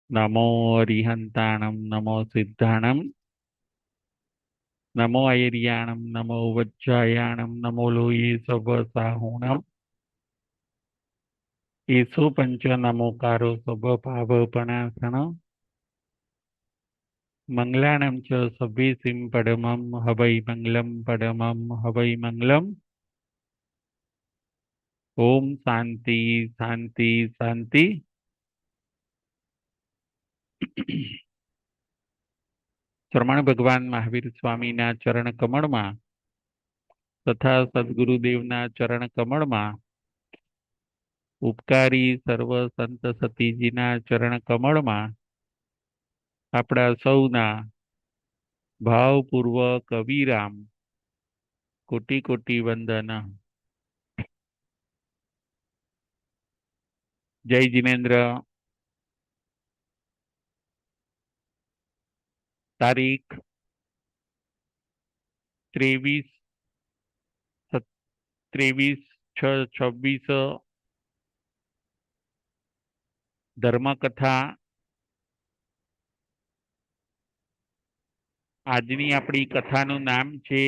नमो अरिहन्ताणं नमो सिद्धाणं नमो ऐर्याणं नमो वज्रायाणं नमो लोये सवसाहुणम् ईसु पंच नमोकारो स्वभावपणासनं मङ्गलानं च सभ्यसिं परमं हवै मङ्गलं परमं हवै मङ्गलम्। ओम शांति शांति शांति। श्रमण भगवान महावीर स्वामी ना चरण कमल में तथा सद्गुरुदेवना चरण कमल में उपकारी सर्व संत सतीजीना चरण कमल में આપણા સૌના ભાવપૂર્વક અવિરામ કોટી કોટી વંદન। જય જીનેન્દ્ર। તારીખ 23 23/6/26 ધર્મકથા। આજની આપણી કથાનું નામ છે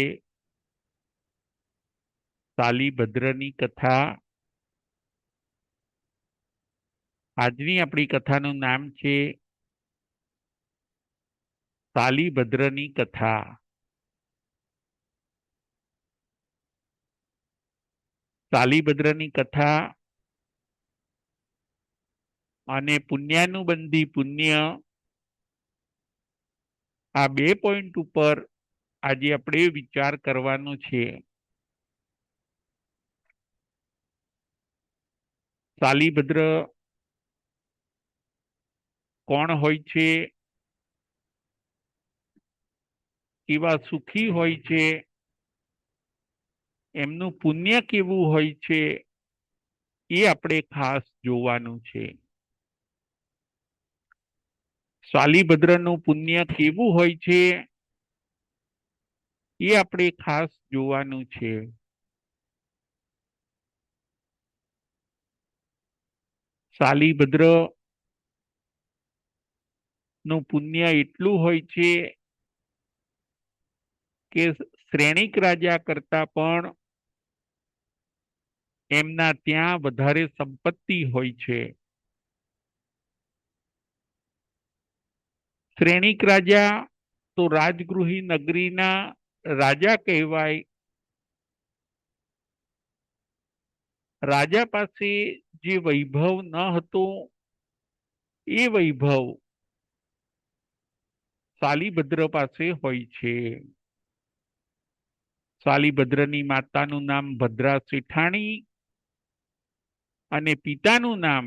સાલીભદ્રની કથા। આજની આપણી કથાનું નામ છે સાલીભદ્રની કથા। સાલીભદ્રની કથા અને પુણ્યાનુબંધી પુણ્ય આ બે પોઈન્ટ ઉપર આજે આપણે વિચાર કરવાનો છે। સાલીભદ્ર કોણ હોય છે, કેવા સુખી હોય છે, એમનું પુણ્ય કેવું હોય છે એ આપણે ખાસ જોવાનું છે। સાલીભદ્રનું પુણ્ય કેવું હોય છે એ આપણે ખાસ જોવાનું છે। સાલીભદ્ર નું પુણ્ય એટલું હોય છે કે શ્રેણિક રાજા કરતા પણ એમના ત્યાં વધારે સંપત્તિ હોય છે। શ્રેણિક રાજા તો રાજગૃહી નગરીના રાજા કહેવાય। રાજા પાસે જે વૈભવ ન હતો એ વૈભવ સાલીભદ્ર પાસે હોય છે। સાલીભદ્રની માતાનું નામ ભદ્રા શેઠાણી અને પિતાનું નામ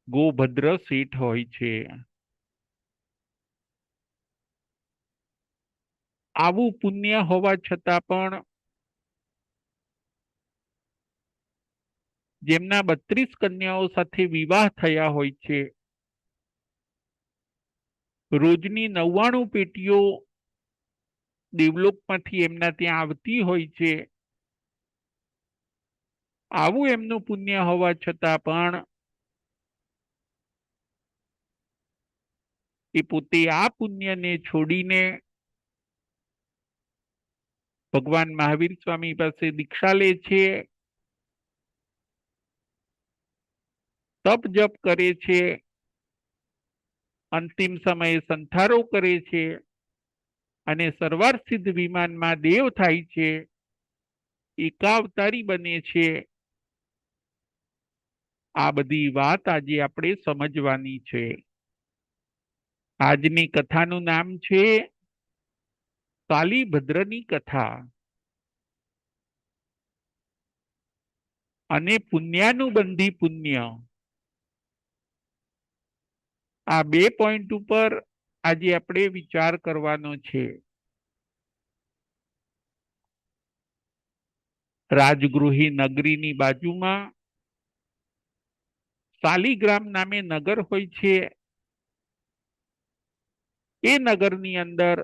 ગોભદ્ર શેઠ હોય છે। આવું પુણ્ય હોવા છતાં પણ જેમના 32 કન્યાઓ સાથે વિવાહ થયા હોય છે, રોજની 99 પેટીઓ દેવલોકમાંથી એમના ત્યાં આવતી હોય છે, આવું એમનું પુણ્ય હોવા છતાં પણ એ પોતે આ પુણ્યને છોડીને ભગવાન મહાવીર સ્વામી પાસે દીક્ષા લે છે, તપ જપ કરે છે, અંતિમ સમયે સંથારો કરે છે અને સરવાર સિદ્ધ વિમાનમાં દેવ થાય છે, એકાવતારી બને છે। આ બધી વાત આજે આપણે સમજવાની છે। આજની કથાનું નામ છે સાલીભદ્રની કથા અને પુણ્યાનુબંધી પુણ્ય। આ બે પોઈન્ટ ઉપર આજે આપણે વિચાર કરવાનો છે। રાજગૃહી નગરીની બાજુમાં શાલીગ્રામ નામે નગર હોય છે। એ નગરની અંદર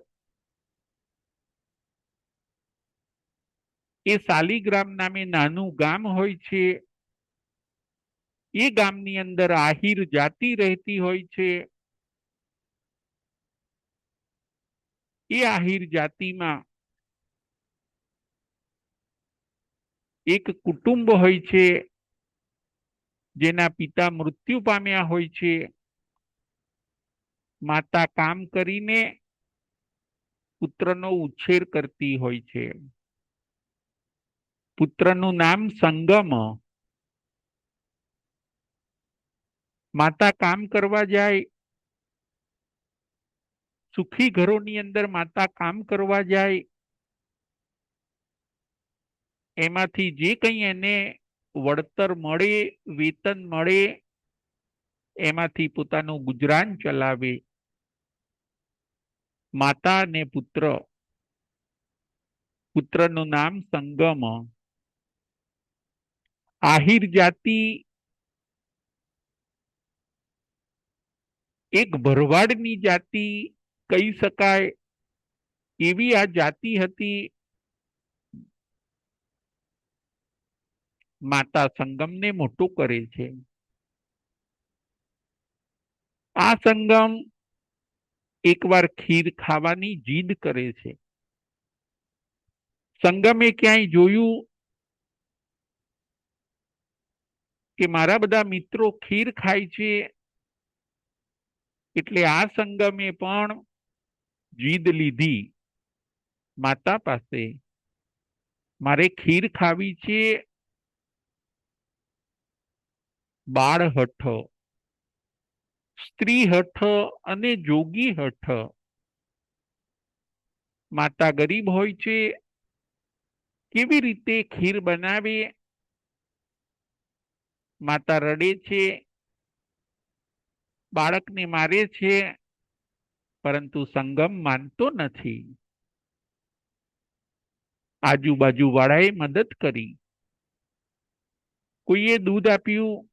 એ શાલીગ્રામ નામે નાનું ગામ હોય છે। એ ગામની અંદર આહિર જાતિ રહેતી હોય છે. એ આહિર જાતિમાં એક કુટુંબ હોય છે જેના પિતા મૃત્યુ પામ્યા હોય છે. માતા કામ કરીને પુત્રનો ઉછેર કરતી હોય છે. પુત્રનું નામ સંગમ. માતા કામ કરવા જાય, સુખી ઘરોની અંદર માતા કામ કરવા જાય, એમાંથી જે કંઈ એને વળતર મળે, વેતન મળે, એમાંથી પોતાનું ગુજરાન ચલાવે. માતા અને પુત્ર, પુત્રનું નામ સંગમ. આહિર જાતિ એક ભરવાડની જાતિ કહી શકાય એવી આ જાતિ હતી. માતા સંગમને મોટો કરે છે. આ સંગમ એકવાર ખીર ખાવાની જીદ કરે છે. સંગમે ક્યાંય જોયું કે મારા બધા મિત્રો ખીર ખાય છે, એટલે આ સંગમે પણ જીદ લીધી માતા પાસે, મારે ખીર ખાવી છે. બાળ હઠ, સ્ત્રી હઠ અને જોગી હઠ. માતા ગરીબ હોય છે, કેવી રીતે ખીર બનાવે? માતા રડે છે, બાળકને મારે છે, પરંતુ સંગમ માનતો નથી. આજુબાજુ વાળાએ મદદ કરી. કોઈએ દૂધ આપ્યું,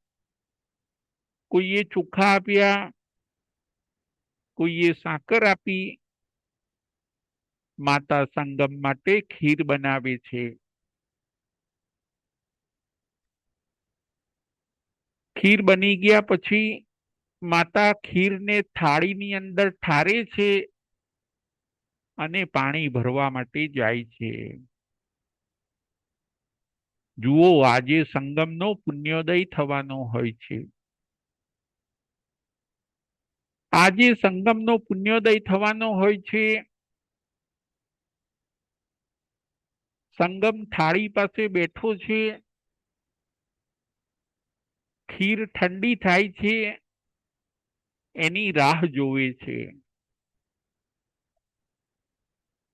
કોઈએ ચોખા આપ્યા, કોઈએ સાકર આપી. માતા સંગમ માટે ખીર બનાવે છે. ખીર બની ગયા પછી માતા ખીરને થાળીની અંદર ઠારે છે અને પાણી ભરવા માટે જાય છે. જુઓ, આજે સંગમનો પુણ્યોદય થવાનો હોય છે. આજે સંગમનો પુણ્યોદય થવાનો હોય છે. સંગમ થાળી પાસે બેઠો છે. ખીર ઠંડી થાય છે, એની રાહ જોવે છે.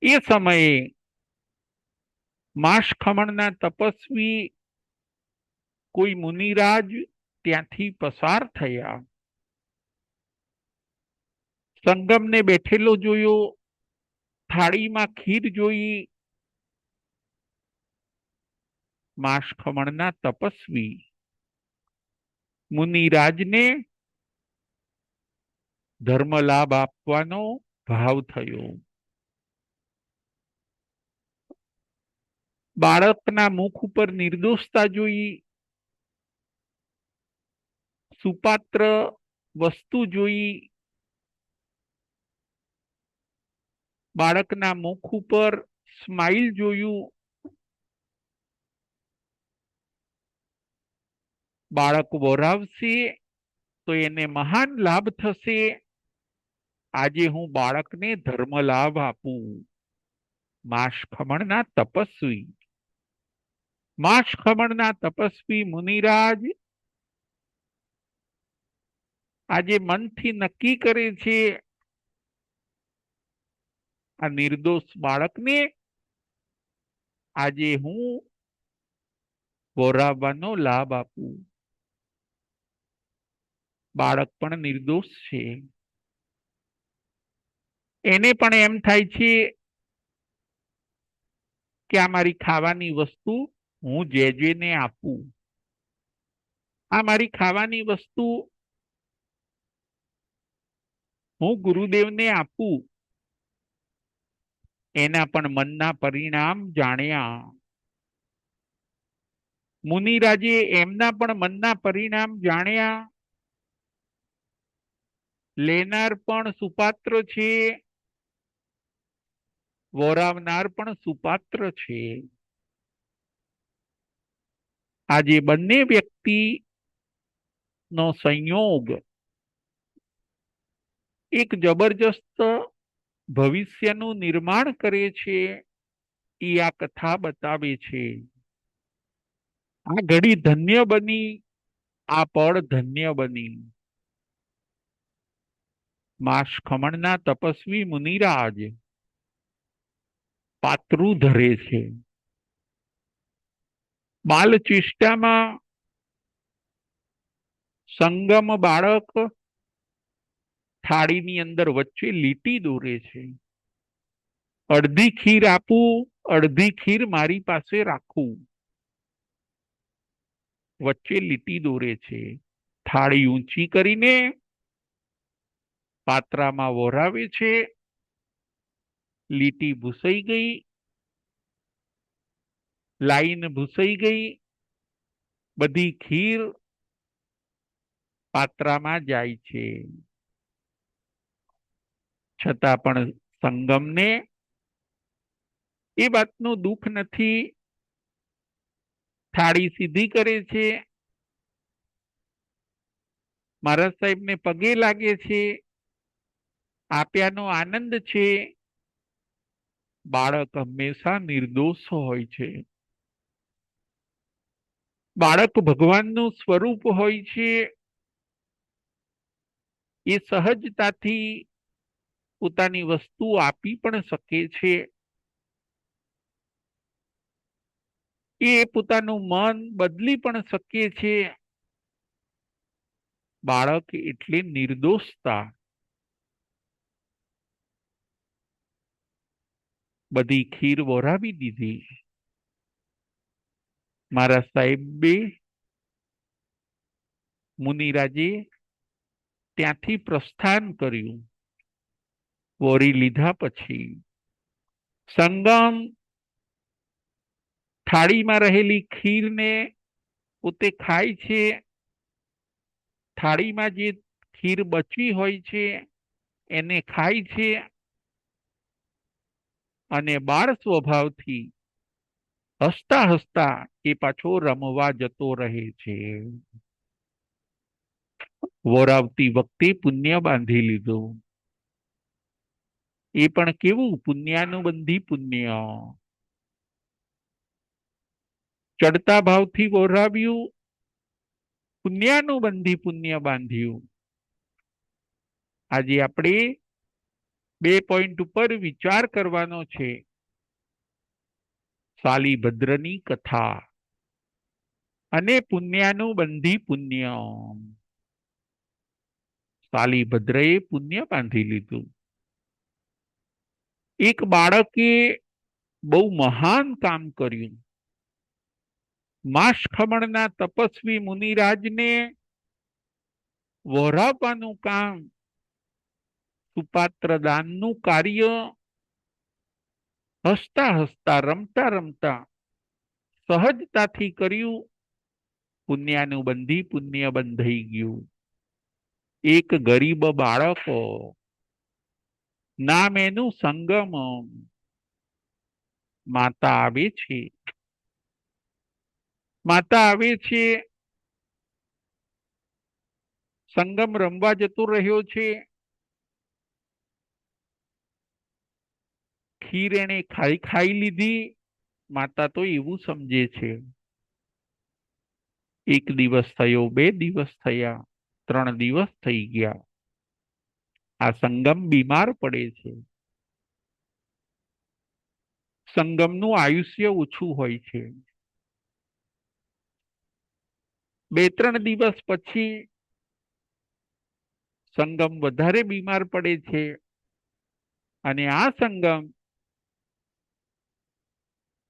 એ સમયે માંસ ખમણના તપસ્વી કોઈ મુનિરાજ ત્યાંથી પસાર થયા. સંગમને બેઠેલો જોયો, થાળીમાં ખીર જોઈ. માંસ ખમણના તપસ્વી મુનિરાજને ધર્મ લાભ આપવાનો ભાવ થયો. બાળકના મુખ ઉપર નિર્દોષતા જોઈ, સુપાત્ર વસ્તુ જોઈ, બાળકના મુખ ઉપર સ્માઈલ જોયું. બાળક વરાવશે તો એને મહાન લાભ થશે. આજે હું બાળકને ધર્મ લાભ આપું. માંસ ખમણના તપસ્વી, માંસ ખમણના તપસ્વી મુનિરાજ આજે મનથી નક્કી કરે છે, આ નિર્દોષ બાળકને આજે હું વોરાવવાનો લાભ આપું. બાળક પણ નિર્દોષ છે. એને પણ એમ થાય છે કે આ મારી ખાવાની વસ્તુ હું જેને આપું. આ મારી ખાવાની વસ્તુ હું ગુરુદેવને આપું. એના પણ મનના પરિણામ જાણ્યા. મુનિરાજે એમના પણ મનના પરિણામ જાણ્યા. લેનાર પણ સુપાત્ર છે, વોરાવનાર પણ સુપાત્ર છે. આજે બંને વ્યક્તિ નો સંયોગ એક જબરજસ્ત ભવિષ્યનું નિર્માણ કરે છે, એ આ કથા બતાવે છે. આ ઘડી ધન્ય બની, આ પળ ધન્ય બની. માસ ખમણના તપસ્વી મુનિરાજ પાત્રું ધરે છે. બાલચેષ્ટામાં સંગમ બાળક થાળીની અંદર વચ્ચે લીટી દોરે છે. અડધી ખીર આપું, અડધી ખીર મારી પાસે રાખું, વચ્ચે લીટી દોરે છે. થાળી ઊંચી કરીને પાત્રામાં વોરાવે છે. લીટી ભૂસાઈ ગઈ, લાઈન ભૂસાઈ ગઈ, બધી ખીર પાત્રામાં જાય છે. છતાં પણ સંગમને એ વાતનું દુઃખ નથી. થાળી સીધી કરે છે, મહારાજ સાહેબને પગે લાગે છે, આપ્યાનો આનંદ છે. બાળક હંમેશા નિર્દોષ હોય છે. બાળક ભગવાનનું સ્વરૂપ હોય છે. એ સહજતાથી પોતાની વસ્તુ આપી પણ શકે છે. એ પોતાનું મન બદલી પણ શકે છે. બાળક એટલે નિર્દોષતા. બધી ખીર વોરાવી દીધી. મારા સાહેબે મુનિરાજે ત્યાંથી પ્રસ્થાન કર્યું. વોરી લીધા પછી સંગમ થાળીમાં રહેલી ખીરને પોતે ખાય છે. થાળીમાં જે ખીર બચી હોય છે એને ખાય છે, અને બાળ સ્વભાવથી હસતા હસતા એ પાછો રમવા જતો રહે છે. વોરાવતી વખતે પુણ્ય બાંધી લીધું. એ પણ કેવું પુણ્યાનુબંધી પુણ્ય. ચડતા ભાવથી વોરાવ્યું, પુણ્યાનુબંધી પુણ્ય બાંધ્યું. આજે આપણે 2 પોઈન્ટ ઉપર વિચાર કરવાનો છે. શાલીભદ્રની કથા અને પુણ્યાનુબંધી પુણ્ય. શાલીભદ્રએ પુણ્ય બાંધી લીધું. એક બાળકે બહુ મહાન કામ કર્યું. માસ ખમણના તપસ્વી મુનિરાજને વહોરાવવાનું કામ, સુપાત્ર દાનનું કાર્ય હસતા હસતા, રમતા રમતા, સહજતાથી કર્યું. પુણ્યાનુબંધી પુણ્ય બંધાઈ ગયું. એક ગરીબ બાળક, નામ એનું સંગમ. માતા આવે છે. માતા આવે છે. સંગમ રમવા જતો રહ્યો છે. ખીર એને ખાઈ લીધી. માતા તો એવું સમજે છે. 1 દિવસ થયો, 2 દિવસ થયા, 3 દિવસ થઈ ગયા. આ સંગમ બીમાર પડે છે. સંગમનું આયુષ્ય ઓછું હોય છે. 2-3 દિવસ પછી સંગમ વધારે બીમાર પડે છે, અને આ સંગમ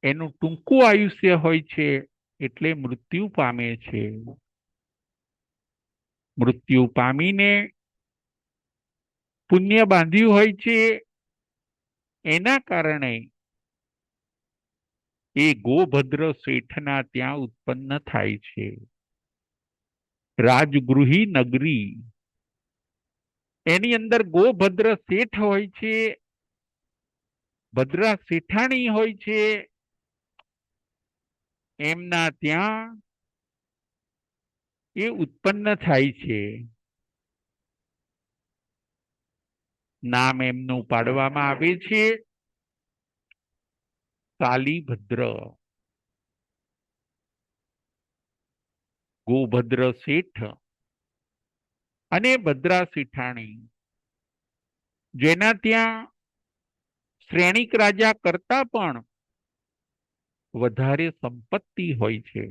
એનું ટૂંકું આયુષ્ય હોય છે, એટલે મૃત્યુ પામે છે. મૃત્યુ પામીને પુણ્ય બાંધ્યું હોય છે, એના કારણે એ ગોભદ્ર શેઠના ત્યાં ઉત્પન્ન થાય છે. રાજગૃહી નગરી એની અંદર ગોભદ્ર શેઠ હોય છે, ભદ્રા શેઠાણી હોય છે. એમના ત્યાં એ ઉત્પન્ન થાય છે. નામ એમનું પાડવામાં આવે છે શાલીભદ્ર. ગોભદ્ર શેઠ અને ભદ્રા શેઠાણી, જેના ત્યાં શ્રેણિક રાજા કરતા પણ વધારે સંપત્તિ હોય છે,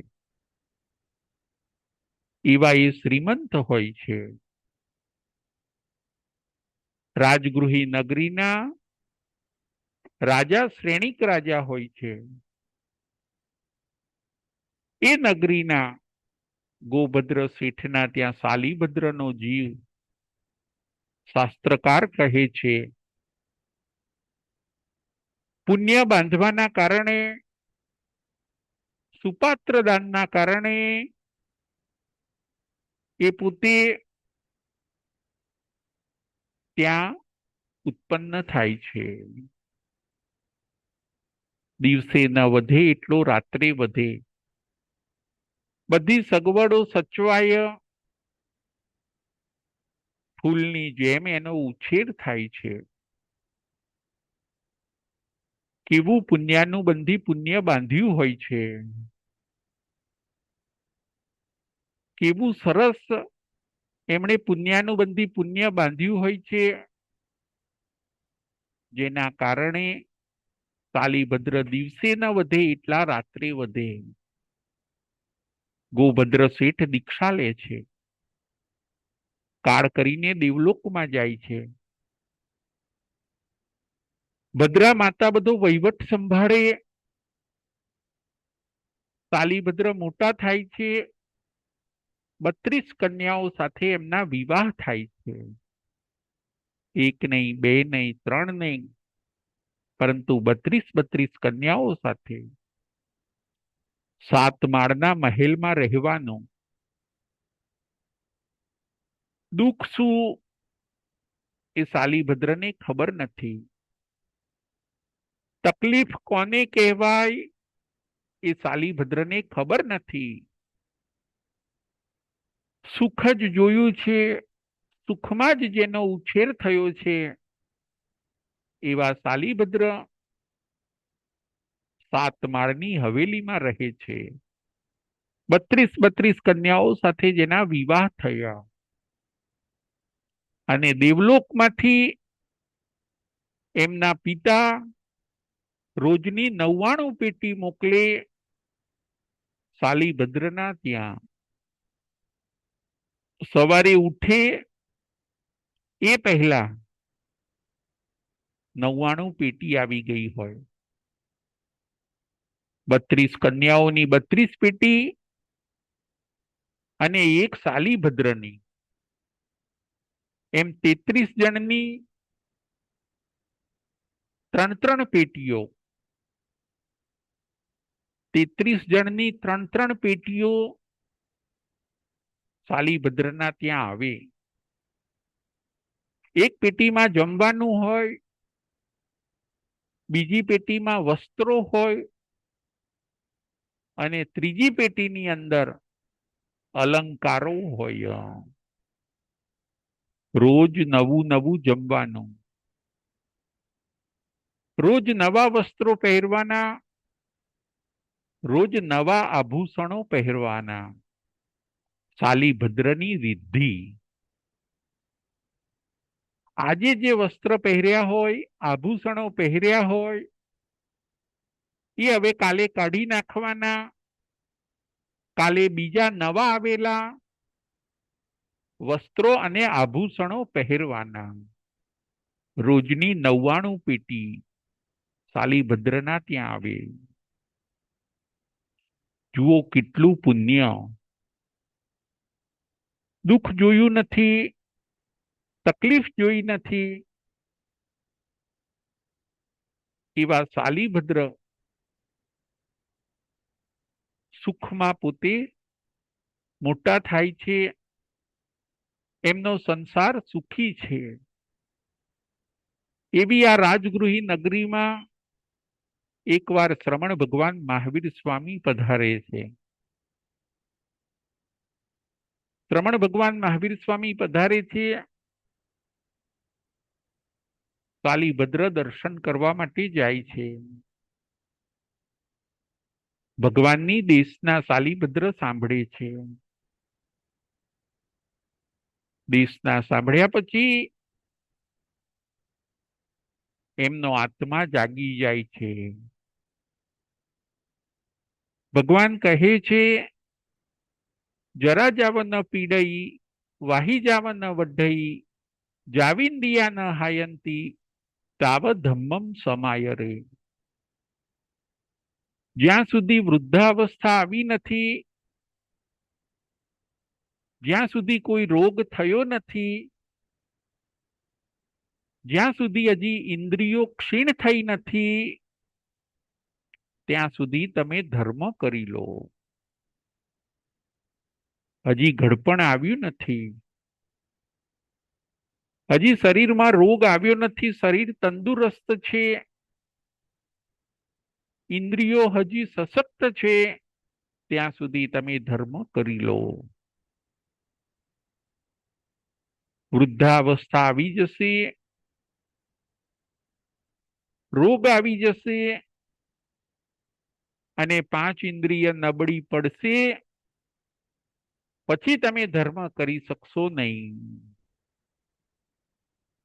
એવા એ શ્રીમંત હોય છે. રાજગૃહી નગરીના રાજા શ્રેણિક રાજા હોય છે. એ નગરીના ગોભદ્ર શેઠના ત્યાં શાલીભદ્રનો જીવ શાસ્ત્રકાર કહે છે પુણ્ય બાંધવાના કારણે, સુપાત્ર દાનના કારણે એ પોતે ત્યાં ઉત્પન્ન થાય છે. દિવસે ન વધે એટલો રાત્રે વધે. બધી સગવડો સચવાય, ફૂલની જેમ એનો ઉછેર થાય છે. કેવું પુણ્યાનું બંધી પુણ્ય બાંધ્યું હોય છે, કેવું સરસ એમણે પુણ્યાનું બંધી પુણ્ય બાંધ્યું હોય છે, જેના કારણે શાલીભદ્ર દિવસે ન વધે એટલા રાત્રે વધે. ગોભદ્ર શેઠ દીક્ષા લે છે, કાળ કરીને દેવલોકમાં જાય છે. ભદ્રા માતા બધો વહીવટ સંભાળે. શાલીભદ્ર મોટા થાય છે. 32 કન્યાઓ સાથે એમના વિવાહ થાય છે. એક નહીં, બે નહીં, ત્રણ નહીં, પરંતુ 32 કન્યાઓ સાથે 7 માળના મહેલમાં રહેવાનું. દુઃખ શું એ શાલીભદ્રને ખબર નથી. તકલીફ કોને કહેવાય એ શાલીભદ્રને ખબર નથી. સુખ જ જોયું છે, સુખમાં જ જેનો ઉછેર થયો છે, એવા શાલીભદ્ર 7 માળની હવેલીમાં રહે છે. 32 કન્યાઓ સાથે જેના વિવાહ થયા, અને દેવલોકમાંથી એમના પિતા રોજની 99 પેટી મોકલે શાલીભદ્રના ત્યાં. સવારે ઉઠે એ પહેલા 99 પેટી આવી ગઈ હોય. 32 કન્યાઓની 32 પેટી અને એક શાલીભદ્રની, એમ 33 જણની 3 પેટીઓ. 33 જણની 3 પેટીઓ શાલીભદ્રના ત્યાં આવે. એક પેટીમાં જમવાનું હોય, બીજી પેટીમાં વસ્ત્રો હોય, અને ત્રીજી પેટીની અંદર અલંકારો હોય. રોજ નવું નવું જમવાનું, રોજ નવા વસ્ત્રો પહેરવાના, રોજ નવા આભૂષણો પહેરવાના. શાલીભદ્રની રિદ્ધિ. આજે જે વસ્ત્ર પહેર્યા હોય, આભૂષણો પહેર્યા હોય, એ હવે કાલે કાઢી નાખવાના. કાલે બીજા નવા આવેલા વસ્ત્રો અને આભૂષણો પહેરવાના. રોજની 99 પેટી શાલીભદ્રના ત્યાં આવે. જુઓ કેટલું પુણ્ય. દુઃખ જોયું નથી, તકલીફ જોઈ નથી, એવા શાલીભદ્ર સુખમાં પોતે મોટા થાય છે, એમનો સંસાર સુખી છે. એવી આ રાજગૃહી નગરીમાં એકવાર શ્રમણ ભગવાન મહાવીર સ્વામી પધારે છે. શ્રમણ ભગવાન મહાવીર સ્વામી પધારે છે કાલીભદ્ર દર્શન કરવા માટે જાય છે. ભગવાનની દેશના શાલીભદ્ર સાંભળે છે. દેશના સાંભળ્યા પછી એમનો આત્મા જાગી જાય છે. ભગવાન કહે છે, જરા જાવ ન પીડઈ, વાહી જાવ ન વઢઈ, જાવિંદિયા ન હાયંતી, તાવ ધમ્મમ સમાય રે. જ્યાં સુધી વૃદ્ધાવસ્થા આવી નથી, જ્યાં સુધી કોઈ રોગ થયો નથી, જ્યાં સુધી હજી ઇન્દ્રિયો ક્ષીણ થઈ નથી, ત્યાં સુધી તમે ધર્મ કરી લો. હજી ઘડપણ આવ્યું નથી, હજી શરીરમાં રોગ આવ્યો નથી, શરીર તંદુરસ્ત છે, ઇન્દ્રિયો હજી સશક્ત છે, ત્યાં સુધી તમે ધર્મ કરી લો. વૃદ્ધાવસ્થા આવી જશે, રોગ આવી જશે અને 5 ઇન્દ્રિય નબળી પડશે, પછી તમે ધર્મ કરી શકશો નહીં.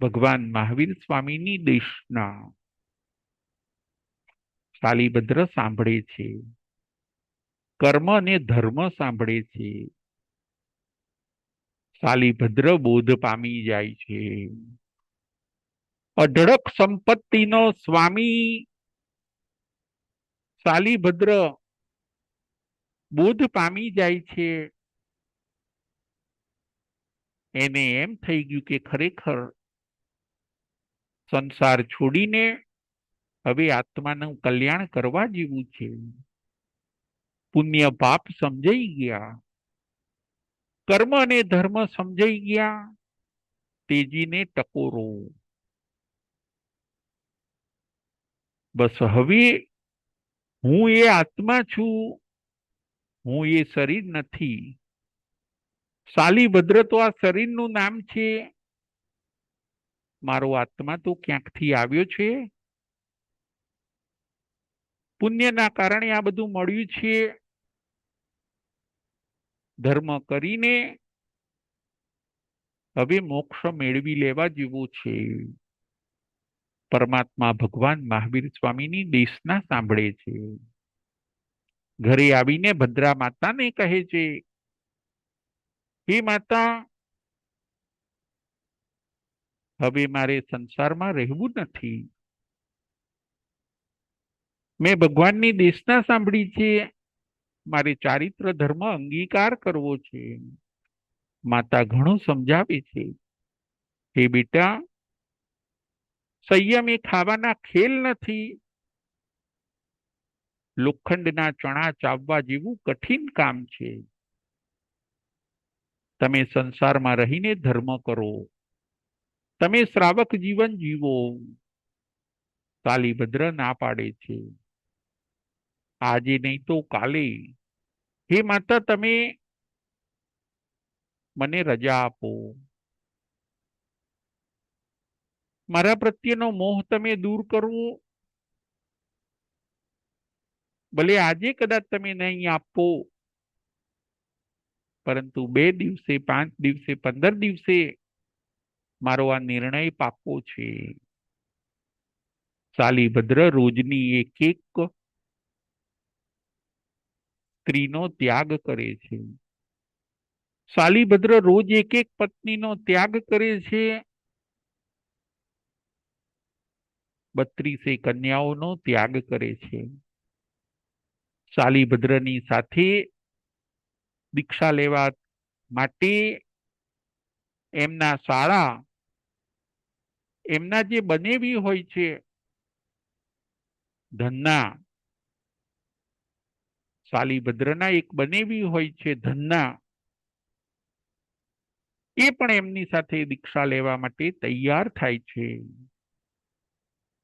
ભગવાન મહાવીર સ્વામીની દેશના શાલીભદ્ર સાંભળે છે, કર્મ અને ધર્મ સાંભળે છે. શાલીભદ્ર બોધ પામી જાય છે. અઢળક સંપત્તિનો સ્વામી શાલીભદ્ર બોધ પામી જાય છે. એને એમ થઈ ગયું કે ખરેખર સંસાર છોડીને હવે આત્માનું કલ્યાણ કરવા જેવું છે. પુણ્ય પાપ સમજાઈ ગયા, કર્મ અને ધર્મ સમજાઈ ગયા, તેજીને ટકોરો. બસ હવે હું એ આત્મા છું, હું એ શરીર નથી. શાલીભદ્ર તો આ શરીરનું નામ છે, મારો આત્મા તો ક્યાંકથી આવ્યો છે. પુણ્યના કારણે આ બધું મળ્યું છે. ધર્મ કરીને હવે મોક્ષ મેળવી લેવા જેવું છે. પરમાત્મા ભગવાન મહાવીર સ્વામીની દેશના સાંભળે છે. ઘરે આવીને ભદ્રા માતાને કહે છે, હે માતા, હવે મારે સંસારમાં રહેવું નથી. મેં ભગવાનની દેશના સાંભળી છે, મારે ચારિત્ર ધર્મ અંગીકાર કરવો છે. માતા ઘણું સમજાવે છે, હે બેટા, સંયમ એ ખાવાના ખેલ નથી. લોખંડના ચણા ચાવવા જેવું કઠિન કામ છે. તમે સંસારમાં રહીને ધર્મ કરો, તમે શ્રાવક જીવન જીવો. શાલીભદ્ર ના પાડે છે, આજે નહીં તો કાલે. હે માતા, તમે મને રજા આપો. મારા પ્રત્યેનો મોહ તમે દૂર કરવો. ભલે આજે કદાચ તમે નહીં આપો, પરંતુ 2 દિવસે, 5 દિવસે, 15 દિવસે મારો આ નિર્ણય પાકો છે. શાલીભદ્ર રોજની એક સ્ત્રીનો ત્યાગ કરે છે. શાલીભદ્ર રોજ એક પત્નીનો ત્યાગ કરે છે. 32 કન્યાઓનો ત્યાગ કરે છે. શાલીભદ્રની સાથે દીક્ષા લેવા માટે એમના શાળા, એમના જે બનેવી હોય છે ધનના, શાલીભદ્રના એક બનેવી હોય છે ધનના, એ પણ એમની સાથે દીક્ષા લેવા માટે તૈયાર થાય છે.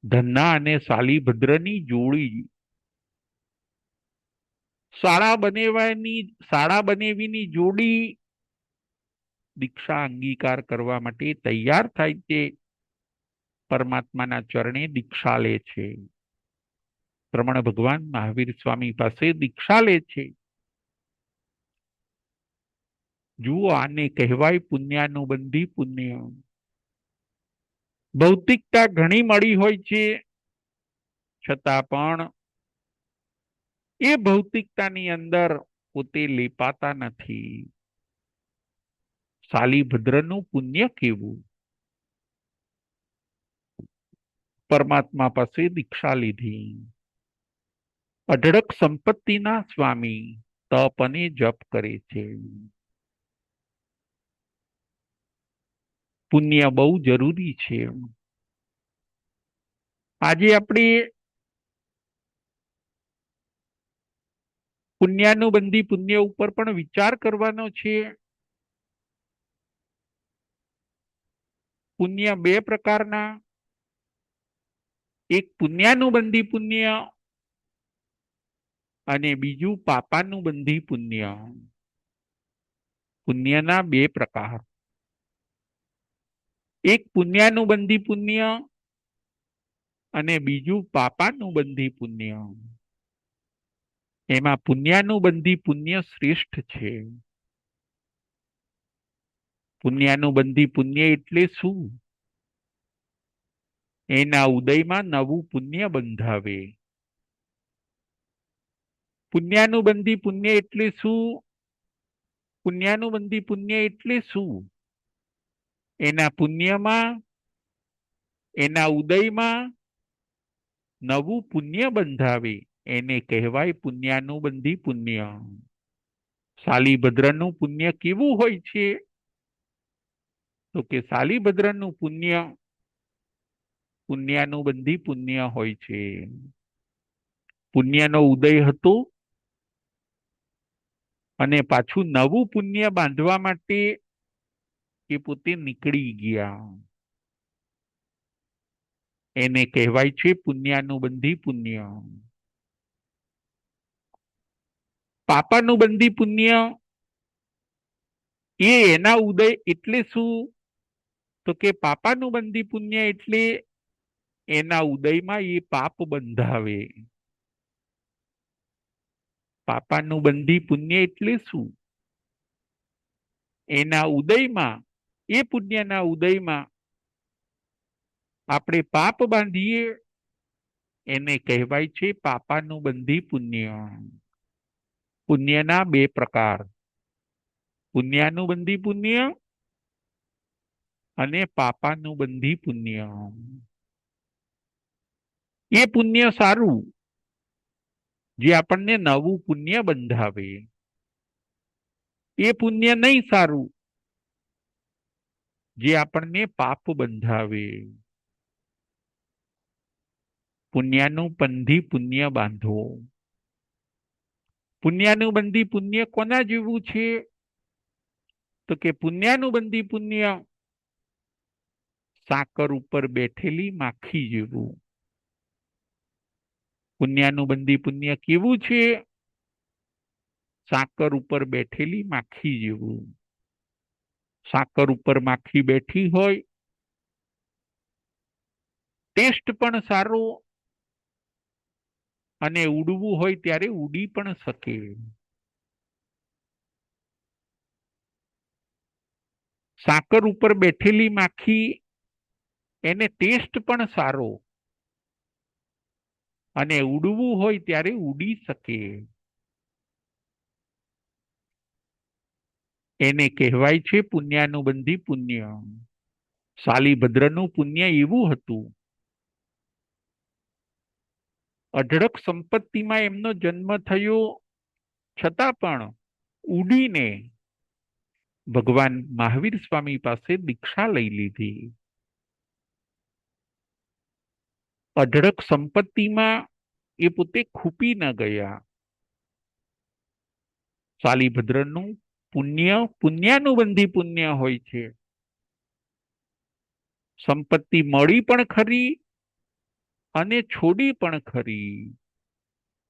ધનના અને શાલીભદ્રની જોડી શાળા બનેવીની જોડી દીક્ષા અંગીકાર કરવા માટે તૈયાર થાય છે. પરમાત્માના ચરણે દીક્ષા લે છે. રમણ ભગવાન મહાવીર સ્વામી પાસે દીક્ષા લે છે. જુઓ, આને કહેવાય પુણ્યાનુબંધી પુણ્ય. ભૌતિકતા ઘણી મળી હોય છે, છતાં પણ એ ભૌતિકતાની અંદર પોતે લેપાતા નથી. શાલીભદ્રનું પુણ્ય કેવું! પરમાત્મા પાસે દીક્ષા લીધી. અઢળક સંપત્તિના સ્વામી તપ અને જપ કરે છે. પુણ્ય બહુ જરૂરી છે. આજે આપણે પુણ્યાનુબંધી પુણ્ય ઉપર પણ વિચાર કરવાનો છે. પુણ્ય બે પ્રકારના, એક પુણ્યાનુબંધી પુણ્ય અને બીજું પાપાનુબંધી પુણ્ય. પુણ્યના બે પ્રકાર, એક પુણ્યાનુબંધી પુણ્ય અને બીજું પાપાનુબંધી પુણ્ય. એમાં પુણ્યાનુબંધી પુણ્ય શ્રેષ્ઠ છે. પુણ્યાનુબંધી પુણ્ય એટલે શું? એના ઉદયમાં નવું પુણ્ય બંધાવે. પુણ્યાનુબંધી પુણ્ય એટલે શું? પુણ્યાનુબંધી પુણ્ય એટલે શું? એના પુણ્યમાં, એના ઉદયમાં નવું પુણ્ય બંધાવે, એને કહેવાય પુણ્યાનુબંધી પુણ્ય. શાલીભદ્રનું પુણ્ય કેવું હોય છે? તો કે શાલીભદ્રનું પુણ્ય પુણ્યાનુબંધી પુણ્ય હોય છે. પુણ્યનો ઉદય હતો અને પાછું નવું પુણ્ય બાંધવા માટે એ પોતે નીકળી ગયા. એને કહેવાય છે પુણ્યાનુબંધી પુણ્ય. પાપાનુબંધી પુણ્ય એના ઉદય એટલે શું? તો કે પાપાનુબંધી પુણ્ય એટલે એના ઉદયમાં એ પાપ બંધાવે. પાપાનુબંધી પુણ્ય એટલે શું? એના ઉદયમાં, એ પુણ્યના ઉદયમાં આપણે પાપ બાંધીએ, એને કહેવાય છે પાપાનુબંધી પુણ્ય. પુણ્યના બે પ્રકાર, પુણ્યાનુબંધી પુણ્ય અને પાપાનુબંધી પુણ્ય. એ પુણ્ય સારું જે આપણને નવું પુણ્ય બંધાવે. એ પુણ્ય નહીં સારું જે આપણને પાપ બંધાવે. પુણ્યાનુબંધી પુણ્ય બાંધો. પુણ્યાનુબંધી પુણ્ય કોના જેવું છે? તો કે પુણ્યાનુબંધી પુણ્ય સાકર ઉપર બેઠેલી માખી જેવું. પુણ્યાનુબંધી પુણ્ય કેવું છે? સાકર ઉપર બેઠેલી માખી જેવું. સાકર ઉપર માખી બેઠી હોય, ટેસ્ટ પણ સારો, અને ઉડવું હોય ત્યારે ઉડી પણ શકે. સાકર ઉપર બેઠેલી માખી, એને ટેસ્ટ પણ સારો અને ઉડવું હોય ત્યારે ઉડી શકે. એને કહેવાય છે પુણ્યાનુબંધી પુણ્ય. શાલીભદ્રનું પુણ્ય એવું હતું. અઢળક સંપત્તિમાં એમનો જન્મ થયો, છતાં પણ ઉડીને ભગવાન મહાવીર સ્વામી પાસે દીક્ષા લઈ લીધી. અઢળક સંપત્તિમાં એ પોતે ખૂપી ન ગયા. શાલીભદ્રનું પુણ્ય પુણ્યાનુબંધી પુણ્ય હોય છે. સંપત્તિ મળી પણ ખરી અને છોડી પણ ખરી.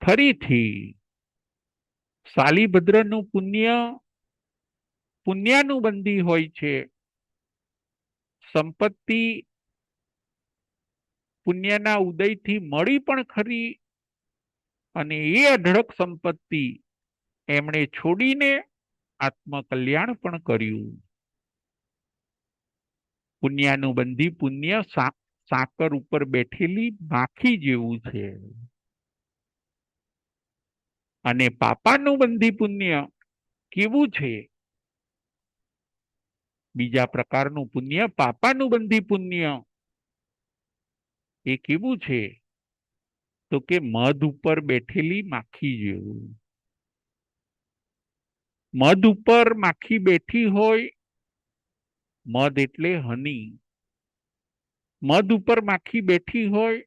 ફરીથી શાલીભદ્રનું પુણ્ય પુણ્યાનુબંધી હોય છે. સંપત્તિ પુણ્યના ઉદયથી મળી પણ ખરી અને એ અઢળક સંપત્તિ એમણે છોડીને આત્મકલ્યાણ પણ કર્યું. પુણ્યાનુબંધી પુણ્ય સાકર ઉપર બેઠેલી માખી જેવું છે અને પાપાનુબંધી પુણ્ય કેવું છે? બીજા પ્રકારનું પુણ્ય પાપાનુબંધી પુણ્ય એ કેવું છે? તો કે મધ ઉપર બેઠેલી માખી જેવું. મધ ઉપર માખી બેઠી હોય, મધ એટલે હની. મધ ઉપર માખી બેઠી હોય,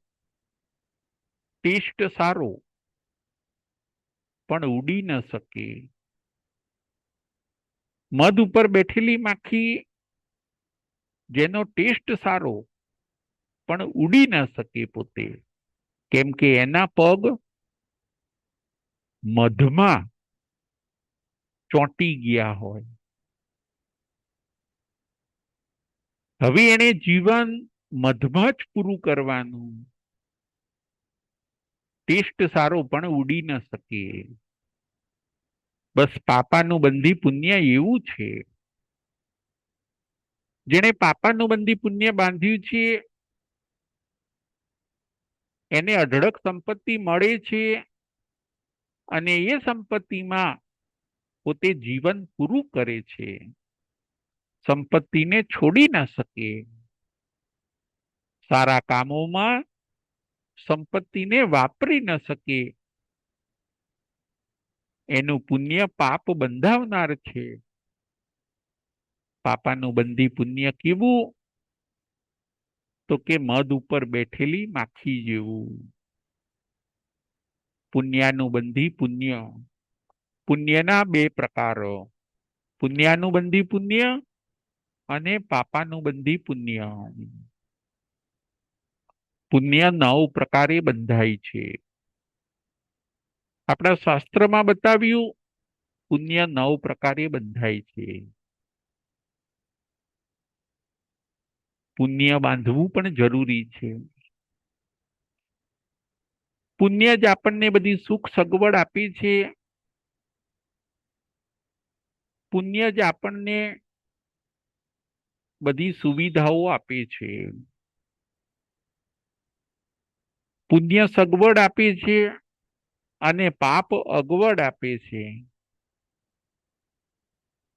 ટેસ્ટ સારો, પણ ઉડી ન શકે. મધ ઉપર બેઠેલી માખી જેનો ટેસ્ટ સારો પણ ઉડી ન શકે પોતે, કેમ કે એના પગ મધમાં ચોંટી ગયા હોય. હવે એને જીવન મધમાં જ પૂરું કરવાનું. ટેસ્ટ સારો પણ ઉડી ન શકે. બસ પાપાનુબંધી પુણ્ય એવું છે. જેણે પાપાનુબંધી પુણ્ય બાંધ્યું છે એને અઢળક સંપત્તિ મળે છે અને એ સંપત્તિમાં પોતે જીવન પૂરું કરે છે. સંપત્તિને છોડી ના શકે. સારા કામોમાં સંપત્તિને વાપરી ન શકે. એનું પુણ્ય પાપ બંધાવનાર છે. પાપાનુબંધી પુણ્ય કેવું? તો કે મધ ઉપર બેઠેલી માખી જેવું. પુણ્યાનુબંધી પુણ્ય. પુણ્યના બે પ્રકારો, પુણ્યાનુબંધી પુણ્ય અને પાપાનુબંધી પુણ્ય. પુણ્ય 9 પ્રકારે બંધાય છે. આપણા શાસ્ત્રમાં બતાવ્યું પુણ્ય 9 પ્રકારે બંધાય છે. પુણ્ય બાંધવું પણ જરૂરી છે. પુણ્ય જ આપણને બધી સુખ સગવડ આપી છે. પુણ્ય જ આપણને બધી સુવિધાઓ આપે છે. પુણ્ય સગવડ આપે છે અને પાપ અગવડ આપે છે.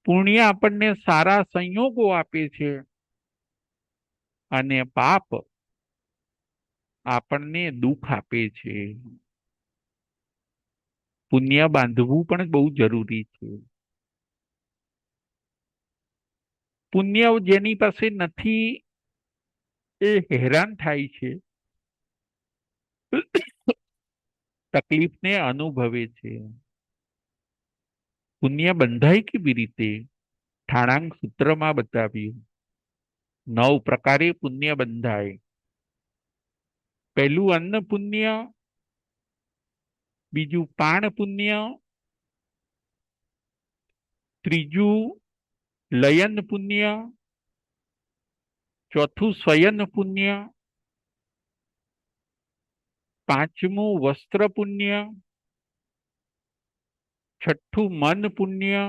પુણ્ય આપણને સારા સંયોગો આપે છે અને પાપ આપણને દુઃખ આપે છે. પુણ્ય બાંધવું પણ બહુ જરૂરી છે. પુણ્ય જેની પાસે નથી એ હેરાન થાય છે, તકલીફને અનુભવે છે. પુણ્ય બંધાય કેવી રીતે? ઠાણાંક સૂત્રમાં બતાવ્યું. 9 પ્રકારે પુણ્ય બંધાય. પહેલું અન્ન પુણ્ય, બીજું પાણ પુણ્ય, ત્રીજું લયન પુણ્ય, ચોથું શયન પુણ્ય, પાંચમું વસ્ત્ર પુણ્ય, છઠ્ઠું મન પુણ્ય,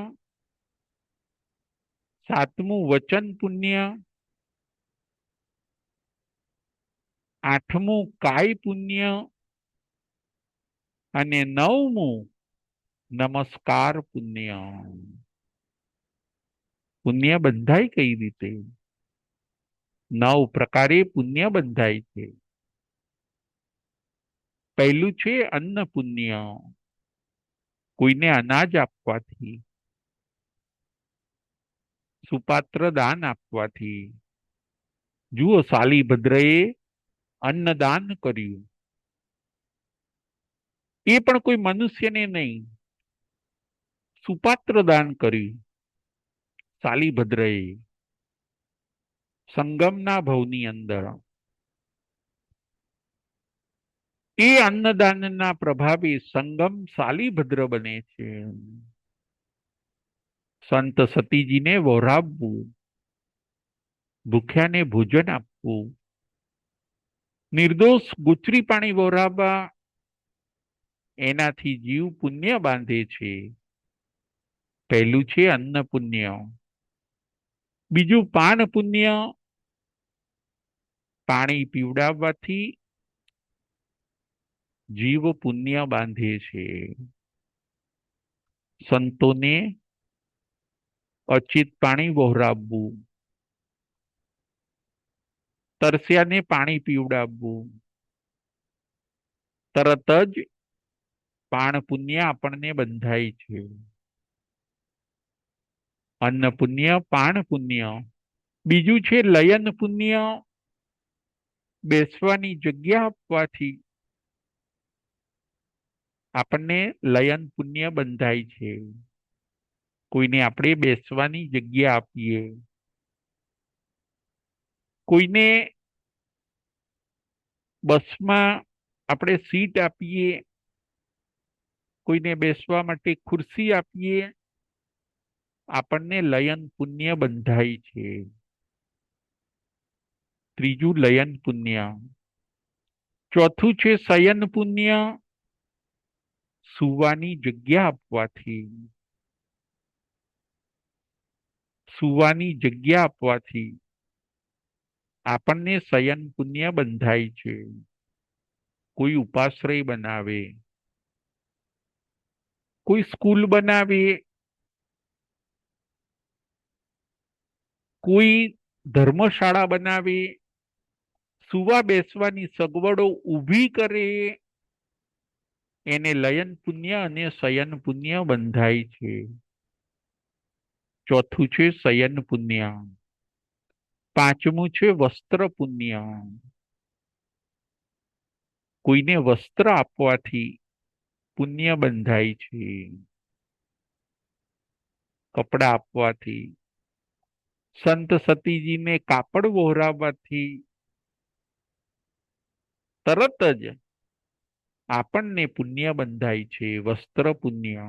સાતમું વચન પુણ્ય, આઠમું કાય પુણ્ય અને 9મું નમસ્કાર પુણ્ય. પુણ્ય બંધાય કઈ રીતે? 9 પ્રકારે પુણ્ય બંધાય છે. પહેલું છે અન્ન પુણ્ય, કોઈને અનાજ આપવાથી, સુપાત્ર દાન આપવાથી. જુઓ શાલીભદ્રએ અન્નદાન કર્યું. એ પણ કોઈ મનુષ્યને નહીં, સુપાત્ર દાન કર્યું સાલીભદ્રએ સંગમના ભવની અંદર. એ અન્નદાનના પ્રભાવે સંગમ સાલીભદ્ર બને છે. સંત સતીજીને વહોરાવવું, ભૂખ્યાને ભોજન આપવું, નિર્દોષ ગુચરી પાણી વહોરાવવા, એનાથી જીવ પુણ્ય બાંધે છે. પહેલું છે અન્ન પુણ્ય, બીજું પાન પુણ્ય. પાણી પીવડાવવાથી જીવ પુણ્ય બાંધે છે. સંતોને અચિત પાણી વહોરાવવું, તરસ્યાને પાણી પીવડાવવું, તરત જ પાન પુણ્ય આપણને બંધાય છે. અન્ન પુણ્ય, પાન પુણ્ય. બીજું છે લયન પુણ્ય, બેસવાની જગ્યા આપવાથી આપણને લયન પુણ્ય બંધાય છે. કોઈને આપણે બેસવાની જગ્યા આપીએ, કોઈને બસમાં આપણે સીટ આપીએ, કોઈને બેસવા માટે ખુરશી આપીએ, આપણને લયન પુણ્ય બંધાય છે. ત્રીજું લયન પુણ્ય. ચોથું છે શયન પુણ્ય, સુવાની જગ્યા આપવાથી. સુવાની જગ્યા આપવાથી આપણને શયન પુણ્ય બંધાય છે. કોઈ ઉપાશ્રય બનાવે, કોઈ સ્કૂલ બનાવે, કોઈ ધર્મશાળા બનાવે, સુવા બેસવાની સગવડો ઊભી કરે, એને લયન પુણ્ય અને શયન પુણ્ય બંધાય છે. ચોથું છે શયન પુણ્ય. પાંચમું છે વસ્ત્ર પુણ્ય. કોઈને વસ્ત્ર આપવાથી પુણ્ય બંધાય છે. કપડા આપવાથી, સંત સતીજીને કાપડ વહોરાવવાથી તરત જ આપણને પુણ્ય બંધાય છે. વસ્ત્ર પુણ્ય.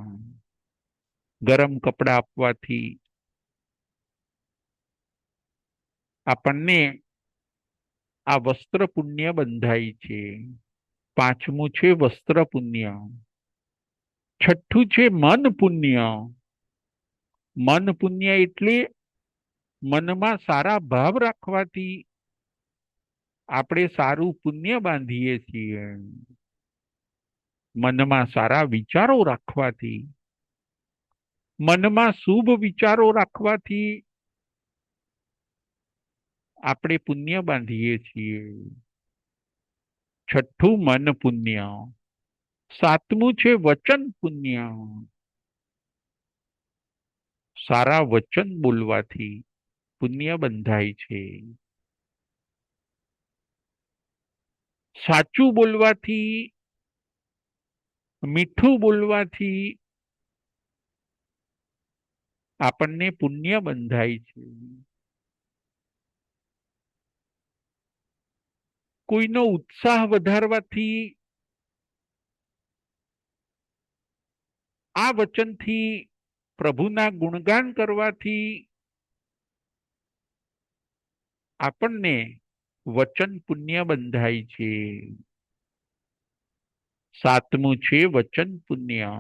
ગરમ કપડા આપવાથી આપણને આ વસ્ત્ર પુણ્ય બંધાય છે. પાંચમું છે વસ્ત્ર પુણ્ય. છઠ્ઠું છે મન પુણ્ય. મન પુણ્ય એટલે મનમાં સારા ભાવ રાખવાથી આપણે સારું પુણ્ય બાંધીએ છીએ. મનમાં સારા વિચારો રાખવાથી, મનમાં શુભ વિચારો રાખવાથી આપણે પુણ્ય બાંધીએ છીએ. છઠ્ઠું મન પુણ્ય. સાતમું છે વચન પુણ્ય. સારા વચન બોલવાથી પુણ્ય બંધાય છે. સાચું બોલવાથી, મીઠું બોલવાથી આપણને પુણ્ય બંધાય છે. કોઈનો ઉત્સાહ વધારવાથી, આ વચનથી પ્રભુના ગુણગાન કરવાથી આપણને વચન પુણ્ય બંધાય છે. સાતમું છે વચન પુણ્ય.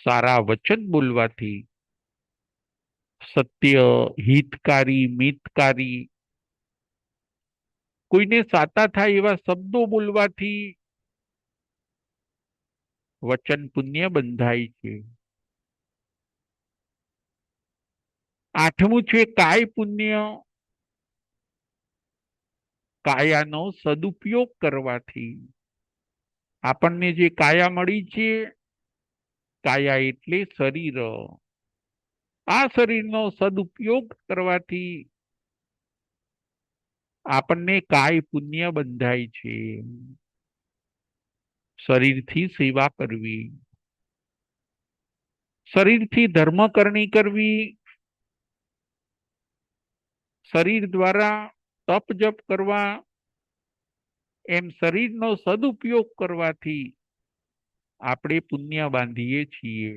સારા વચન બોલવાથી, સત્ય, હિતકારી, મિતકારી, કોઈને સાતા થાય એવા શબ્દો બોલવાથી વચન પુણ્ય બંધાય છે. આઠમું છે કાય પુણ્ય. કાયાનો સદુપયોગ કરવાથી આપણને જે કાયા મળી છે, કાયા એટલે શરીર, આ શરીરનો સદુપયોગ કરવાથી આપણને કાય પુણ્ય બંધાય છે. શરીરથી સેવા કરવી, શરીરથી ધર્મ કરણી કરવી, શરીર દ્વારા તપ જપ કરવા, એમ શરીરનો સદુપયોગ કરવાથી આપણે પુણ્ય બાંધીએ છીએ.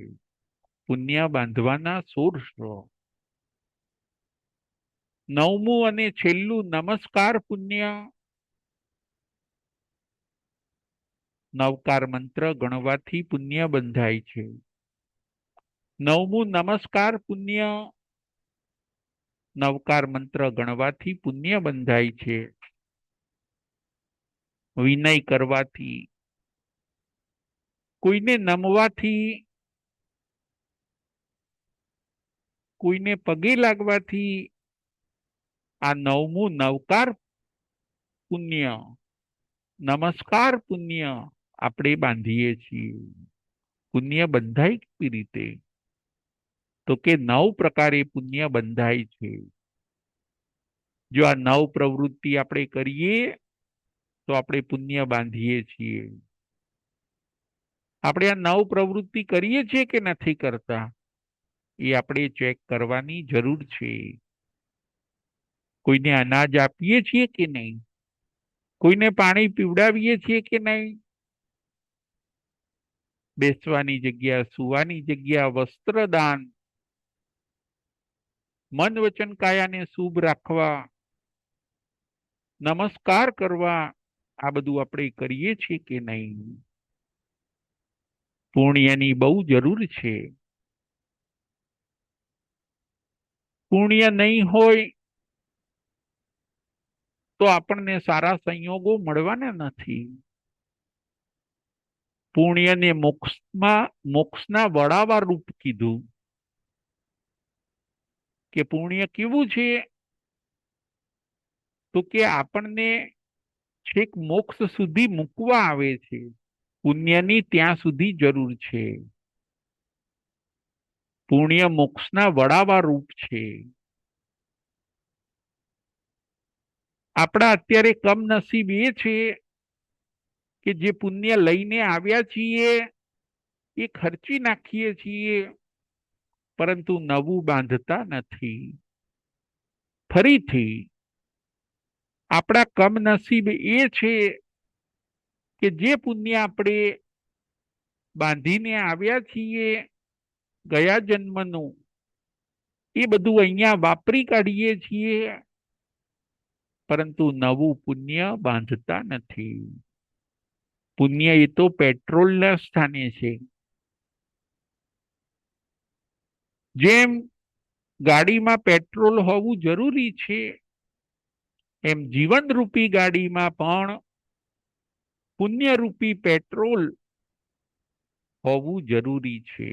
પુણ્ય બાંધવાના સોર્સો. નવમું અને છેલ્લું નમસ્કાર પુણ્ય. નવકાર મંત્ર ગણવાથી પુણ્ય બંધાય છે. નવમું નમસ્કાર પુણ્ય. નવકાર મંત્ર ગણવાથી પુણ્ય બંધાય છે. વિનય કરવાથી, કોઈને નમવાથી, કોઈને પગે લાગવાથી આ નવમું નવકાર પુણ્ય, નમસ્કાર પુણ્ય આપણે બાંધીએ છીએ. પુણ્ય બંધાય કેવી રીતે? તો કે 9 પ્રકારે પુણ્ય બંધાય છે. જો આ 9 પ્રવૃત્તિ આપણે કરીએ તો આપણે પુણ્ય બાંધીએ છીએ. આપણે આ 9 પ્રવૃત્તિ કરીએ છીએ કે નથી કરતા એ આપણે ચેક કરવાની જરૂર છે. કોઈને અનાજ આપીએ છીએ કે નહીં? કોઈને પાણી પીવડાવીએ છીએ કે નહીં? બેસવાની જગ્યા, સુવાની જગ્યા, વસ્ત્રદાન, મન વચન કાયાને શુભ રાખવા, નમસ્કાર કરવા, આ બધું આપણે કરીએ છીએ કે નહીં? પુણ્યની બહુ જરૂર છે. પુણ્ય નહીં હોય તો આપણને સારા સંયોગો મળવાના નથી. પુણ્યને મોક્ષના વડાવા રૂપ કીધું. કે પુણ્ય કેવું છે? તો કે આપણને છેક મોક્ષ સુધી મૂકવા આવે છે. પુણ્યની ત્યાં સુધી જરૂર છે. પુણ્ય મોક્ષના વડાવા રૂપ છે. આપણા અત્યારે કમનસીબ એ છે કે જે પુણ્ય લઈને આવ્યા છીએ એ ખર્ચી નાખીએ છીએ, પરંતુ નવું બાંધતા નથી. ફરીથી આપણા કમનસીબ એ છે કે જે પુણ્ય આપણે બાંધીને આવ્યા છીએ ગયા જન્મનું, એ બધું અહીંયા વાપરી કાઢીએ છીએ, પરંતુ નવું પુણ્ય બાંધતા નથી. પુણ્ય એ તો પેટ્રોલના સ્થાને છે. જેમ ગાડીમાં પેટ્રોલ હોવું જરૂરી છે, એમ જીવનરૂપી ગાડીમાં પણ પુણ્યરૂપી પેટ્રોલ હોવું જરૂરી છે.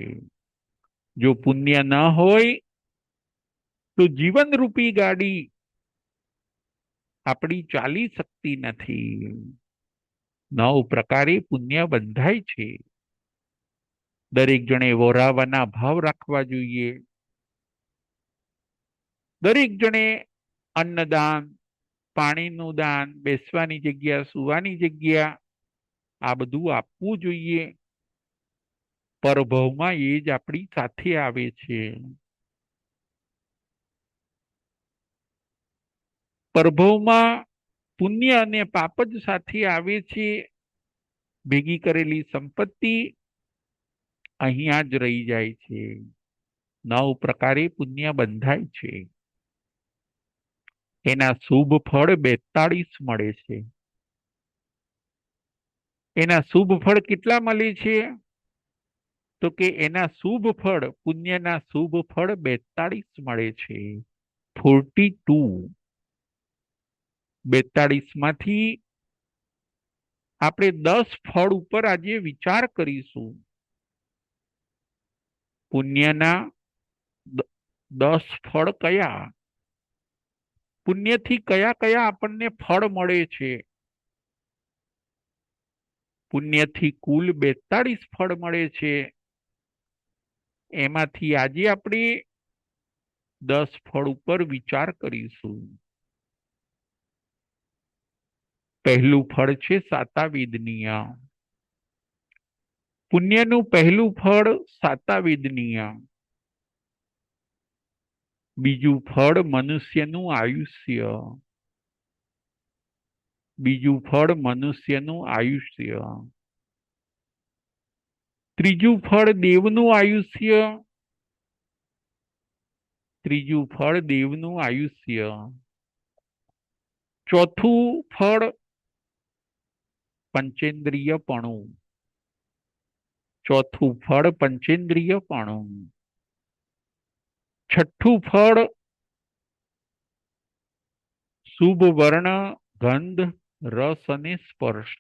જો પુણ્ય ન હોય તો જીવનરૂપી ગાડી આપણી ચાલી શકતી નથી. 9 પ્રકારે પુણ્ય બંધાય છે. દરેક જણે વોરાવાના ભાવ રાખવા જોઈએ. દરેક જણે અન્નદાન, પાણીનું દાન, બેસવાની જગ્યા, સુવાની જગ્યા, આ બધું આપવું જોઈએ. પરભવમાં એ જ આપણી સાથે આવે છે. પરભવમાં પુણ્ય અને પાપ જ સાથે આવે છે. ભેગી કરેલી સંપત્તિ અહીંયા જ રહી જાય છે. 9 પ્રકારે પુણ્ય બંધાય છે. એના શુભ ફળ 42 મળે છે. એના શુભ ફળ કેટલા મળે છે? તો કે એના શુભ ફળ, પુણ્યના શુભ ફળ 42 મળે છે. 42. 42 માંથી આપણે 10 ફળ ઉપર આજે વિચાર કરીશું. પુણ્યના 10 ફળ કયા? પુણ્યથી કયા કયા આપણને ફળ મળે છે? પુણ્યથી કુલ 42 ફળ મળે છે. એમાંથી આજે આપણે 10 ફળ ઉપર વિચાર કરીશું. પહેલું ફળ છે સાતાવિદ નિયમ. પુણ્યનું પહેલું ફળ સાતાવિદનીય, બીજું ફળ મનુષ્યનું આયુષ્ય, બીજું ફળ મનુષ્યનું આયુષ્ય, ત્રીજું ફળ દેવનું આયુષ્ય, ત્રીજું ફળ દેવનું આયુષ્ય, ચોથું ફળ પંચેન્દ્રિયપણું, ચોથું ફળ પંચેન્દ્રિયપણું, છઠ્ઠું ફળ શુભ વર્ણ, ગંધ, રસ અને સ્પર્શ,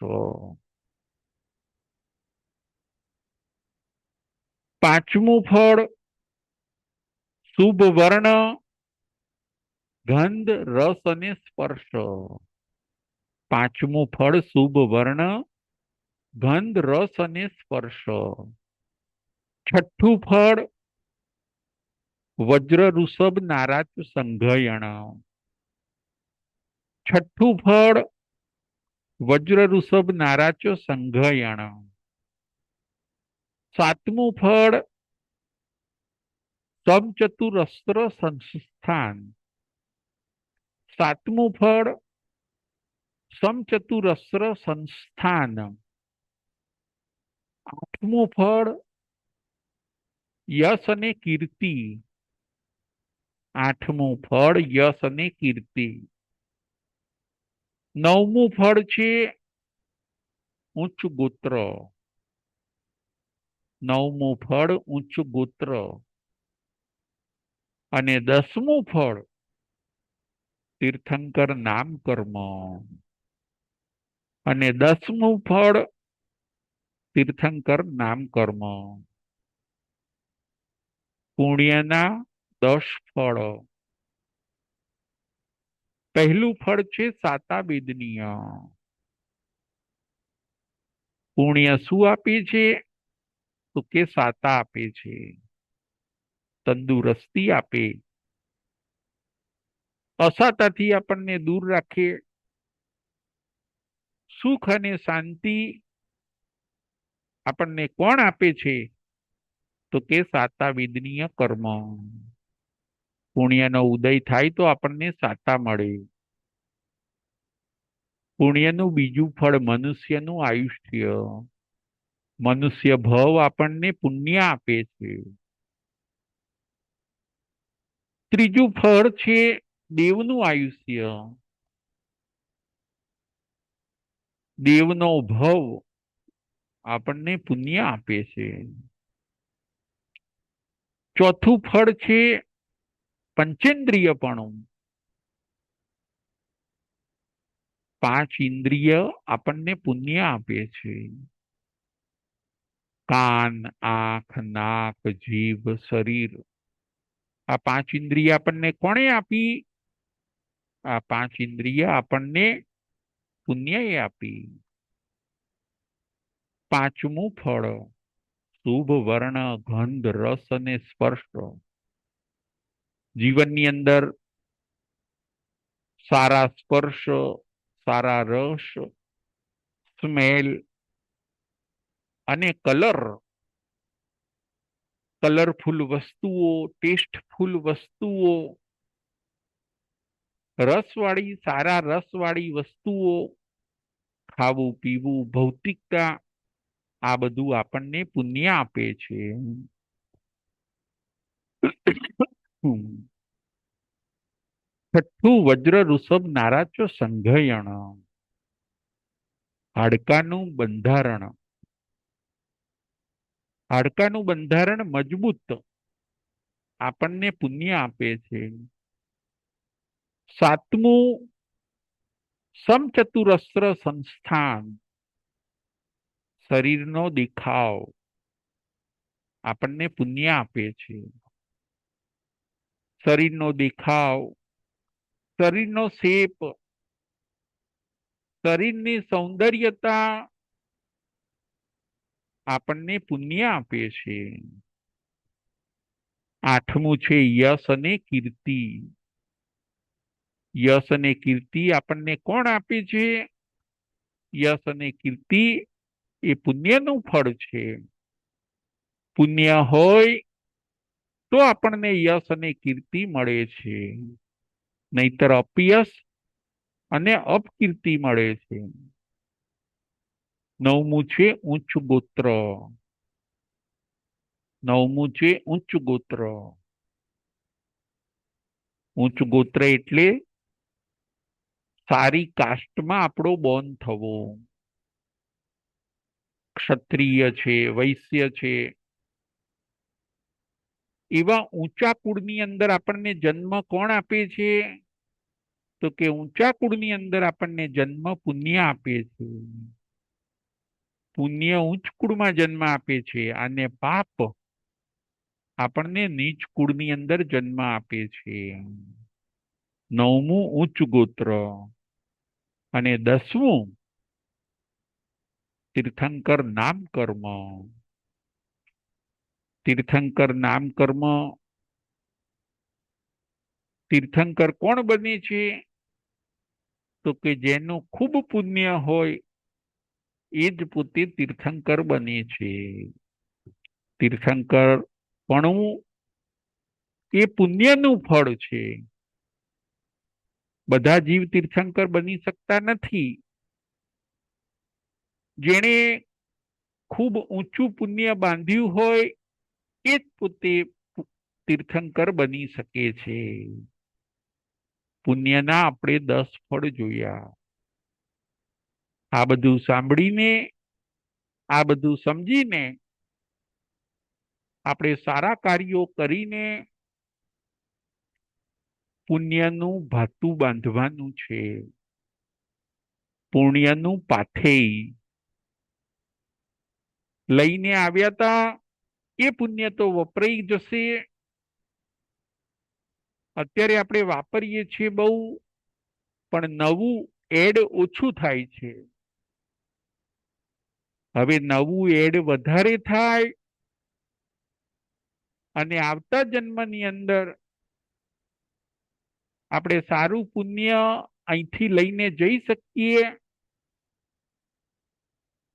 પાંચમું ફળ શુભ વર્ણ, ગંધ, રસ અને સ્પર્શ, પાંચમું ફળ શુભ વર્ણ, ગંધ, રસ અને સ્પર્શ, છઠ્ઠું ફળ વજ્ર ઋષભ નારાચ સંઘયણ, છઠ્ઠું ફળ વજ્ર ઋષભ નારાચ સંઘયણ, સાતમું ફળ સમચતુરસ્ત્ર સંસ્થાન, સાતમું ફળ સમચતુરસ્ત્ર સંસ્થાન, આઠમું ફળ યશ અને કીર્તિ, આઠમું ફળ યશ અને કીર્તિ, નવમું ફળ છે ઉચ્ચ ગોત્ર, નવમું ફળ ઉચ્ચ ગોત્ર, અને દસમું ફળ તીર્થંકર નામ કર્મ, અને દસમું ફળ તીર્થંકર નામ કર્મ. પુણ્યના 10 ફળ. પહેલું ફળ છે સાતાબેદનીય. પુણ્ય શું આપે છે? તો કે સાતા આપે છે, તંદુરસ્તી આપે, અસાતાથી આપણને દૂર રાખે, સુખ અને શાંતિ આપણને કોણ આપે છે? તો કે સાતાવેદનીય કર્મ. પુણ્યનો ઉદય થાય તો આપણને સાતા મળે. પુણ્યનું બીજું ફળ મનુષ્યનું આયુષ્ય. મનુષ્ય ભવ આપણને પુણ્ય આપે છે. ત્રીજું ફળ છે દેવનું આયુષ્ય. દેવનો ભવ આપણને પુણ્ય આપે છે. ચોથું ફળ છે પંચેન્દ્રિયપણું. 5 ઇન્દ્રિય આપણને પુણ્ય આપે છે. કાન, આંખ, નાક, જીભ, શરીર, આ 5 ઇન્દ્રિય આપણને કોણે આપી? આ 5 ઇન્દ્રિય આપણને પુણ્યએ આપી. પાંચમું ફળ શુભ વર્ણ, ગંધ, રસ અને સ્પર્શ. જીવનની અંદર સારા સ્પર્શ, સારા રસ, સ્મેલ અને કલરફુલ વસ્તુઓ, ટેસ્ટફુલ વસ્તુઓ, રસવાળી, સારા રસવાળી વસ્તુઓ, ખાવું પીવું, ભૌતિકતા, આ બધું આપણને પુણ્ય આપે છે. છઠ્ઠું વજ્ર ઋષભ નારાચો સંઘયણ. હાડકાનું બંધારણ. હાડકાનું બંધારણ મજબૂત આપણને પુણ્ય આપે છે. સાતમું સમચતુરસ્ત્ર સંસ્થાન. શરીરનો દેખાવ આપણને પુણ્ય આપે છે. શરીરનો દેખાવ, શરીરનો શેપ, શરીરની સૌંદર્યતા આપણને પુણ્ય આપે છે. આઠમું છે યશ અને કીર્તિ. યશ અને કીર્તિ આપણને કોણ આપે છે? યશ અને કીર્તિ એ પુણ્યનું ફળ છે. પુણ્ય હોય તો આપણને યશ અને કીર્તિ મળે છે, નહીતર અપયશ અને અપકીર્તિ મળે છે. નવમું છે ઉચ્ચ ગોત્ર. નવમું છે ઉચ્ચ ગોત્ર. ઉચ્ચ ગોત્ર એટલે સારી કાસ્ટમાં આપણો બોર્ન થવો. ક્ષત્રિય છે, વૈશ્ય છે, એવા ઊંચા કુળની અંદર આપણને જન્મ કોણ આપે છે? તો કે ઊંચા કુળની અંદર આપણને જન્મ પુણ્ય આપે છે. પુણ્ય ઉચ્ચ કુળમાં જન્મ આપે છે અને પાપ આપણને નીચ કુળની અંદર જન્મ આપે છે. નવમું ઉચ્ચ ગોત્ર અને 10મું તીર્થંકર નામ કર્મ. તીર્થંકર નામ કર્મ. તીર્થંકર કોણ બને છે? તો કે જેનું ખૂબ પુણ્ય હોય એ જ પોતે તીર્થંકર બને છે. તીર્થંકર પણ એ પુણ્યનું ફળ છે. બધા જીવ તીર્થંકર બની શકતા નથી. જેણે ખૂબ ઊંચું પુણ્ય બાંધ્યું હોય એ જ પોતે તીર્થંકર બની શકે છે. પુણ્યના આપણે 10 ફળ જોયા. આ બધું સાંભળીને, આ બધું સમજીને આપણે સારા કાર્યો કરીને પુણ્યનું ભાતું બાંધવાનું છે. પુણ્યનું પાથેય લઈને આવ્યા તા એ પુણ્ય તો વપરાઈ જશે. અત્યારે આપણે વાપરીએ છીએ બહુ, પણ નવું એડ ઓછું થાય છે. હવે નવું એડ વધારે થાય અને આવતા જન્મની અંદર આપણે સારું પુણ્ય અહીંથી લઈને જઈ શકીએ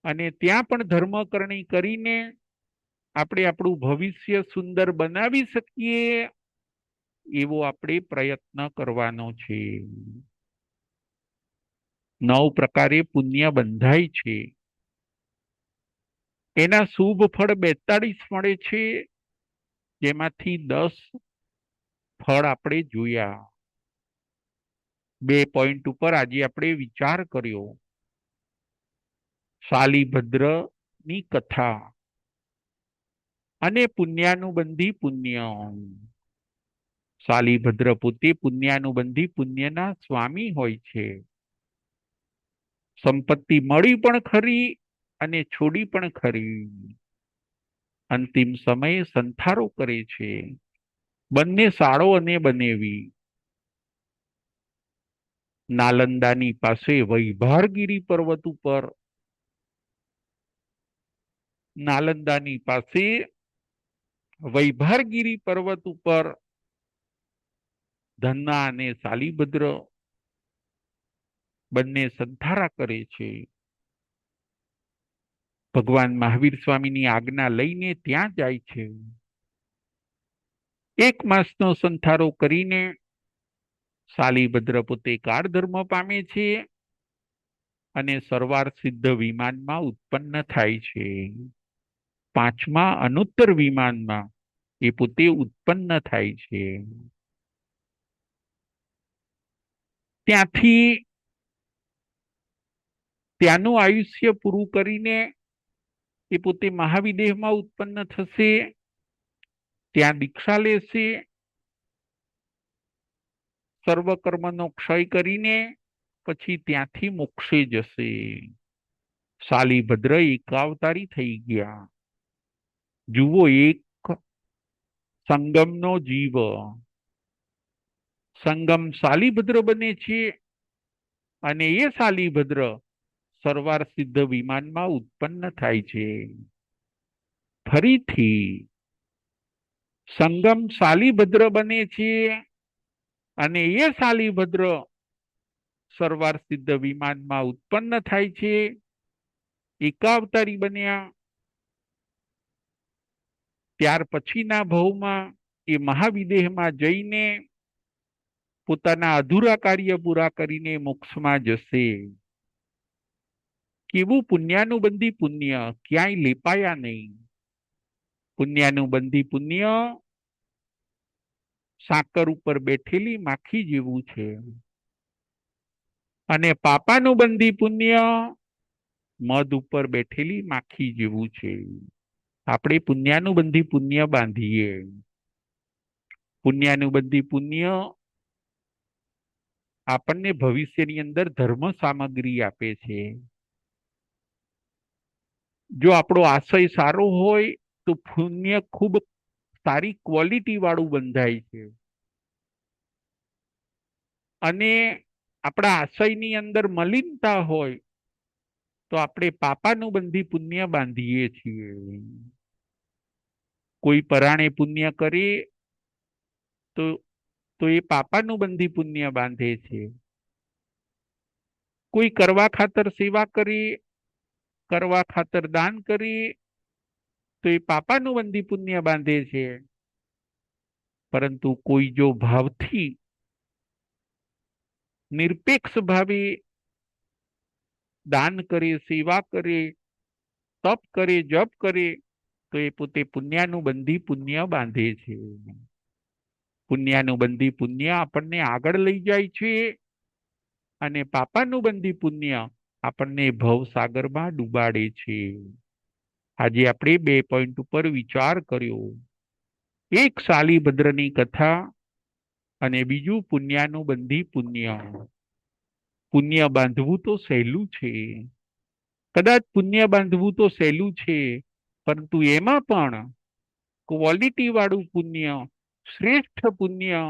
અને ત્યાં પણ ધર્મકરણી કરીને આપણે આપણું ભવિષ્ય સુંદર બનાવી શકીએ એવો આપણે પ્રયત્ન કરવાનો છે. 9 પ્રકારે પુણ્ય બંધાય છે. એના શુભ ફળ 42 મળે છે, જેમાંથી 10 ફળ આપણે જોયા. 2 પોઈન્ટ ઉપર આજે આપણે વિચાર કર્યો. શાલીભદ્રની કથા અને પુણ્યાનુબંધી પુણ્ય. શાલીભદ્ર પોતે પુણ્યાનુબંધી પુણ્યના સ્વામી હોય છે. સંપત્તિ મળી પણ ખરી અને છોડી પણ ખરી. અંતિમ સમયે સંથારો કરે છે. બંને સાળો અને બનેવી. નાલંદાની પાસે વૈભારગીરી પર્વત ઉપર, નાલંદાની પાસે વૈભારગીરી પર્વત ઉપર ધન્ના અને શાલીભદ્ર બંને સંથારા કરે છે. ભગવાન મહાવીર સ્વામીની આજ્ઞા લઈને ત્યાં જાય છે. 1 માસનો સંથારો કરીને શાલીભદ્ર પોતે કાળ ધર્મ પામે છે અને સરવાર સિદ્ધ વિમાનમાં ઉત્પન્ન થાય છે. 5મા અનુત્તર વિમાનમાં એ પોતે ઉત્પન્ન થાય છે. ત્યાંથી ત્યાંનું આયુષ્ય પૂરું કરીને એ પોતે મહાવિદેહમાં ઉત્પન્ન થશે. ત્યાં દીક્ષા લેશે. સર્વ કર્મનો ક્ષય કરીને પછી ત્યાંથી મોક્ષે જશે. શાલીભદ્ર એકાવતારી થઈ ગયા. જુઓ, એક સંગમનો જીવ. સંગમ શાલીભદ્ર બને છે અને એ શાલીભદ્ર સરવાર સિદ્ધ વિમાનમાં ઉત્પન્ન થાય છે. ફરીથી સંગમ શાલીભદ્ર બને છે અને એ શાલીભદ્ર સરવાર સિદ્ધ વિમાનમાં ઉત્પન્ન થાય છે. એકાવતારી બન્યા. ત્યાર પછીના ભવમાં એ મહાવિદેહમાં જઈને પોતાના અધૂરા કાર્ય પૂરા કરીને મોક્ષમાં જશે. કેવું પુણ્યાનુબંધી પુણ્ય, ક્યાંય લેપાયા નહીં. પુણ્યાનુબંધી પુણ્ય સાકર ઉપર બેઠેલી માખી જેવું છે, અને પાપાનુબંધી પુણ્ય મધ ઉપર બેઠેલી માખી જેવું છે. આપણે પુણ્યાનુબંધી પુણ્ય બાંધીએ. પુણ્યાનુબંધી પુણ્ય આપણને ભવિષ્યની અંદર ધર્મ સામગ્રી આપે છે. જો આપણો આશય સારો હોય તો પુણ્ય ખૂબ સારી ક્વોલિટી વાળું બંધાય છે, અને આપણા આશયની અંદર મલિનતા હોય તો આપણે પાપાનુબંધી પુણ્ય બાંધીએ છીએ. કોઈ પરાણે પુણ્ય કરે તો તો એ પાપાનુબંધી પુણ્ય બાંધે છે. કોઈ કરવા ખાતર સેવા કરી, કરવા ખાતર દાન કરી તો એ પાપાનુબંધી પુણ્ય બાંધે છે. પરંતુ કોઈ જો ભાવથી નિરપેક્ષ ભાવે દાન કરે, સેવા કરે, તપ કરે, જપ કરે તો એ પોતે પુણ્યાનુબંધી પુણ્ય બાંધે છે. પુણ્યાનુબંધી પુણ્ય આપણને આગળ લઈ જાય છે, અને પાપાનુબંધી પુણ્ય આપણને ભવસાગરમાં ડૂબાડે છે. આજે આપણે 2 પોઈન્ટ ઉપર વિચાર કર્યો. એક શાલીભદ્રની કથા અને બીજું પુણ્યાનુબંધી પુણ્ય. પુણ્ય બાંધવું તો સહેલું છે, કદાચ પુણ્ય બાંધવું તો સહેલું છે, પરંતુ એમાં પણ ક્વોલિટી વાળું પુણ્ય, શ્રેષ્ઠ પુણ્ય,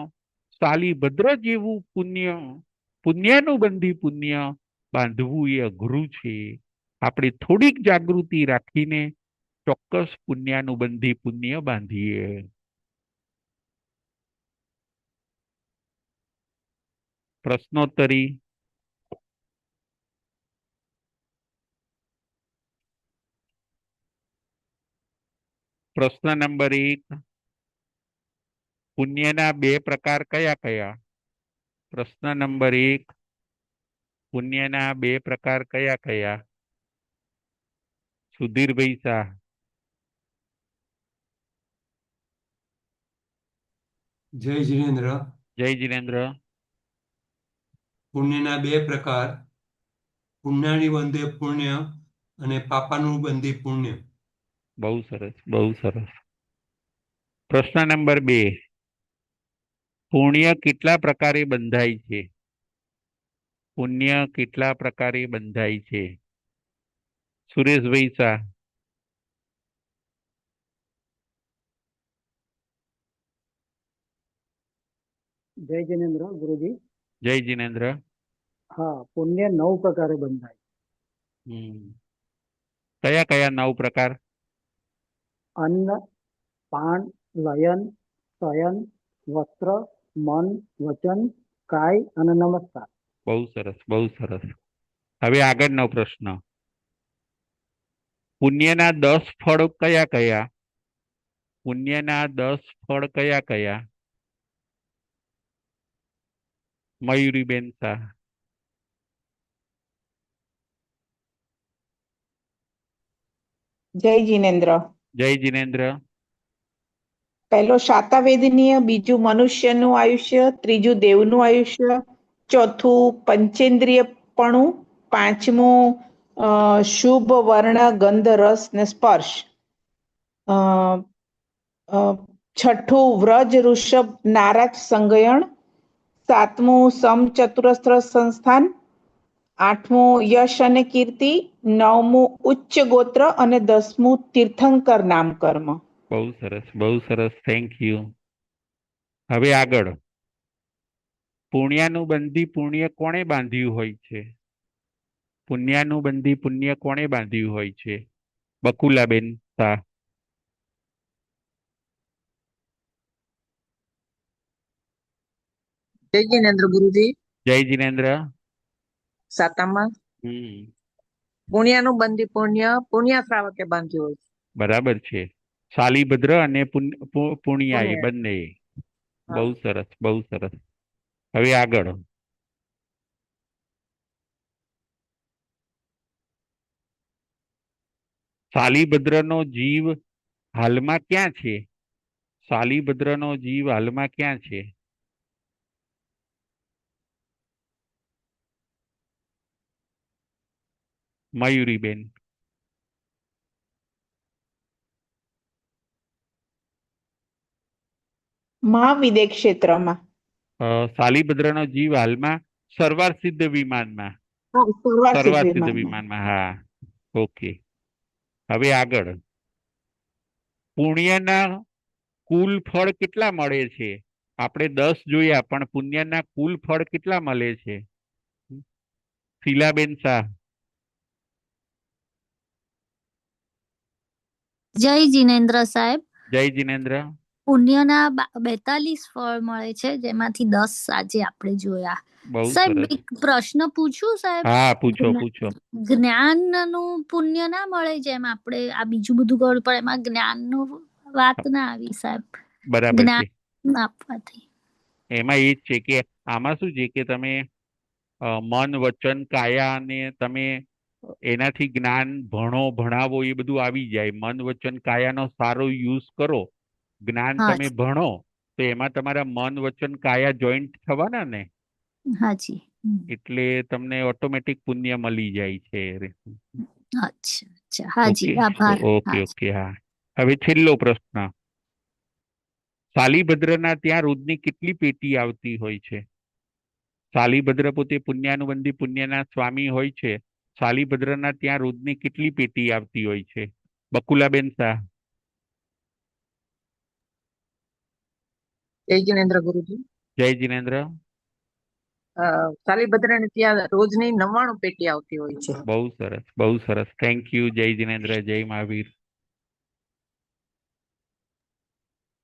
શાલીભદ્ર જેવું પુણ્ય, પુણ્યાનુબંધી પુણ્ય બાંધવું એ અઘરું છે. આપણે થોડીક જાગૃતિ રાખીને ચોક્કસ પુણ્યાનુબંધી પુણ્ય બાંધીએ. પ્રશ્નોત્તરી. પ્રશ્ન નંબર 1, પુણ્યના 2 પ્રકાર કયા કયા? પ્રશ્ન નંબર 1, પુણ્યના 2 પ્રકાર કયા કયા? સુધીરભાઈ શાહ. જય જીનેન્દ્ર. જય જીનેન્દ્ર. પુણ્યના 2 પ્રકાર, પુણ્યાનુબંધી પુણ્ય અને પાપાનુબંધી પુણ્ય. બહુ સરસ, બહુ સરસ. પ્રશ્ન નંબર 2, પુણ્ય કેટલા પ્રકારે બંધાય છે? પુણ્ય કેટલા પ્રકારે બંધાય છે? સુરેશભાઈ શાહ. જય જિનેન્દ્ર ગુરુજી. જય જીનેન્દ્ર. હા, પુણ્ય 9 પ્રકારે બંધાય. કયા કયા 9 પ્રકાર? અન્ન, પાન, લયન, શયન, વસ્ત્ર, મન, વચન, કાય અને નમસ્કાર. બહુ સરસ, બહુ સરસ. હવે આગળનો પ્રશ્ન. પુણ્યના 10 ફળ કયા કયા? પુણ્યના 10 ફળ કયા કયા? મયુરીબેન શાહ. જય જીનેન્દ્ર. જય જીનેન્દ્ર. પહેલો શાતાવેદનીય, બીજું મનુષ્યનું આયુષ્ય, ત્રીજું દેવનું આયુષ્ય, ચોથું પંચેન્દ્રિયપણું, પાંચમું શુભ વર્ણ, ગંધ, રસ ને સ્પર્શ, છઠ્ઠું વ્રજ ઋષભ નારાજ સંગયણ, સાતમું સમચતુરસ્ર સંસ્થાન, આઠમું યશ અને કીર્તિ, નવમું ઉચ્ચ ગોત્ર અને 10મું તીર્થંકર નામકર્મ. બહુ સરસ, બહુ સરસ. Thank you. હવે આગળ. પુણ્યાનુબંધી પુણ્ય કોણે બાંધ્યું હોય છે? પુણ્યાનુબંધી પુણ્ય કોણે બાંધ્યું હોય છે? બકુલાબેન શાહ. જય જીનેન્દ્ર ગુરુજી. જય જીનેન્દ્ર. સાતામાં હમ પુણ્યાનુબંધી પુણ્ય પુણ્ય શ્રાવકે બાંધ્યું હોય છે. બરાબર છે. શાલીભદ્ર અને પુણ્યાય પુણ્ય. બંને. હા. બહુ સરસ, બહુ સરસ. હવે આગળ. શાલીભદ્રનો જીવ હાલમાં ક્યાં છે? શાલીભદ્રનો જીવ હાલમાં ક્યાં છે? મયુરીબેન. મહાવિદ્ય ક્ષેત્રમાં. શાલીભદ્રનો જીવ હાલમાં સરવાર સિદ્ધ વિમાનમાં. સરવાર સરવાર સિદ્ધ સિદ્ધિમાં. વિમાનમાં, હા. ઓકે. હવે આગળ. પુણ્યના કુલ ફળ કેટલા મળે છે? આપણે 10 જોયા, પણ પુણ્યના કુલ ફળ કેટલા મળે છે? શીલાબેન શાહ. જય જિનેન્દ્ર સાહેબ. જય જિનેન્દ્ર. પુણ્યના 42 ફળ મળે છે, જેમાંથી 10 આજે આપણે જોયા. બહુ સાહેબ સરસ. એક પ્રશ્ન પૂછું સાહેબ? હા, પૂછો પૂછો. જ્ઞાનનું પુણ્ય ના મળે, જેમ આપણે આ બીજું બધું કરવું પણ એમાં જ્ઞાનનું વાત ના આવી સાહેબ. બરાબર છે. જ્ઞાન આપવાથી. એમાં એ જ છે કે આમાં શું છે કે તમે મન, વચન, કાયા અને તમે એનાથી જ્ઞાન ભણાવો એ બધું આવી જાય. મન, વચન, કાયાનો સારો યુઝ કરો, જ્ઞાન હા તમે ભણો, તો એમાં તમારા મન, વચન, કાયા જોઈન્ટ થવાના ને, હાજી. એટલે તમને ઓટોમેટિક પુણ્ય મળી જાય છે. અચ્છા અચ્છા, હાજી, ઓકે આભાર. ઓકે હાજી. ઓકે. હા. હવે છેલ્લો પ્રશ્ન. શાલીભદ્રના ત્યાં રોજની કેટલી પેટી આવતી હોય છે? શાલીભદ્ર પોતે પુણ્યાનુબંધી પુણ્યના સ્વામી હોય છે. શાલીભદ્રના ત્યાં રોજની કેટલી પેટી આવતી હોય છે? બકુલાબેન શાહ. જય જિનેન્દ્ર ગુરુજી. જય જિનેન્દ્ર. શાલીભદ્રને ત્યાં રોજની 99 પેટી આવતી હોય છે. બહુ સરસ, બહુ સરસ. Thank you. જય જિનેન્દ્ર, જય મહાવીર.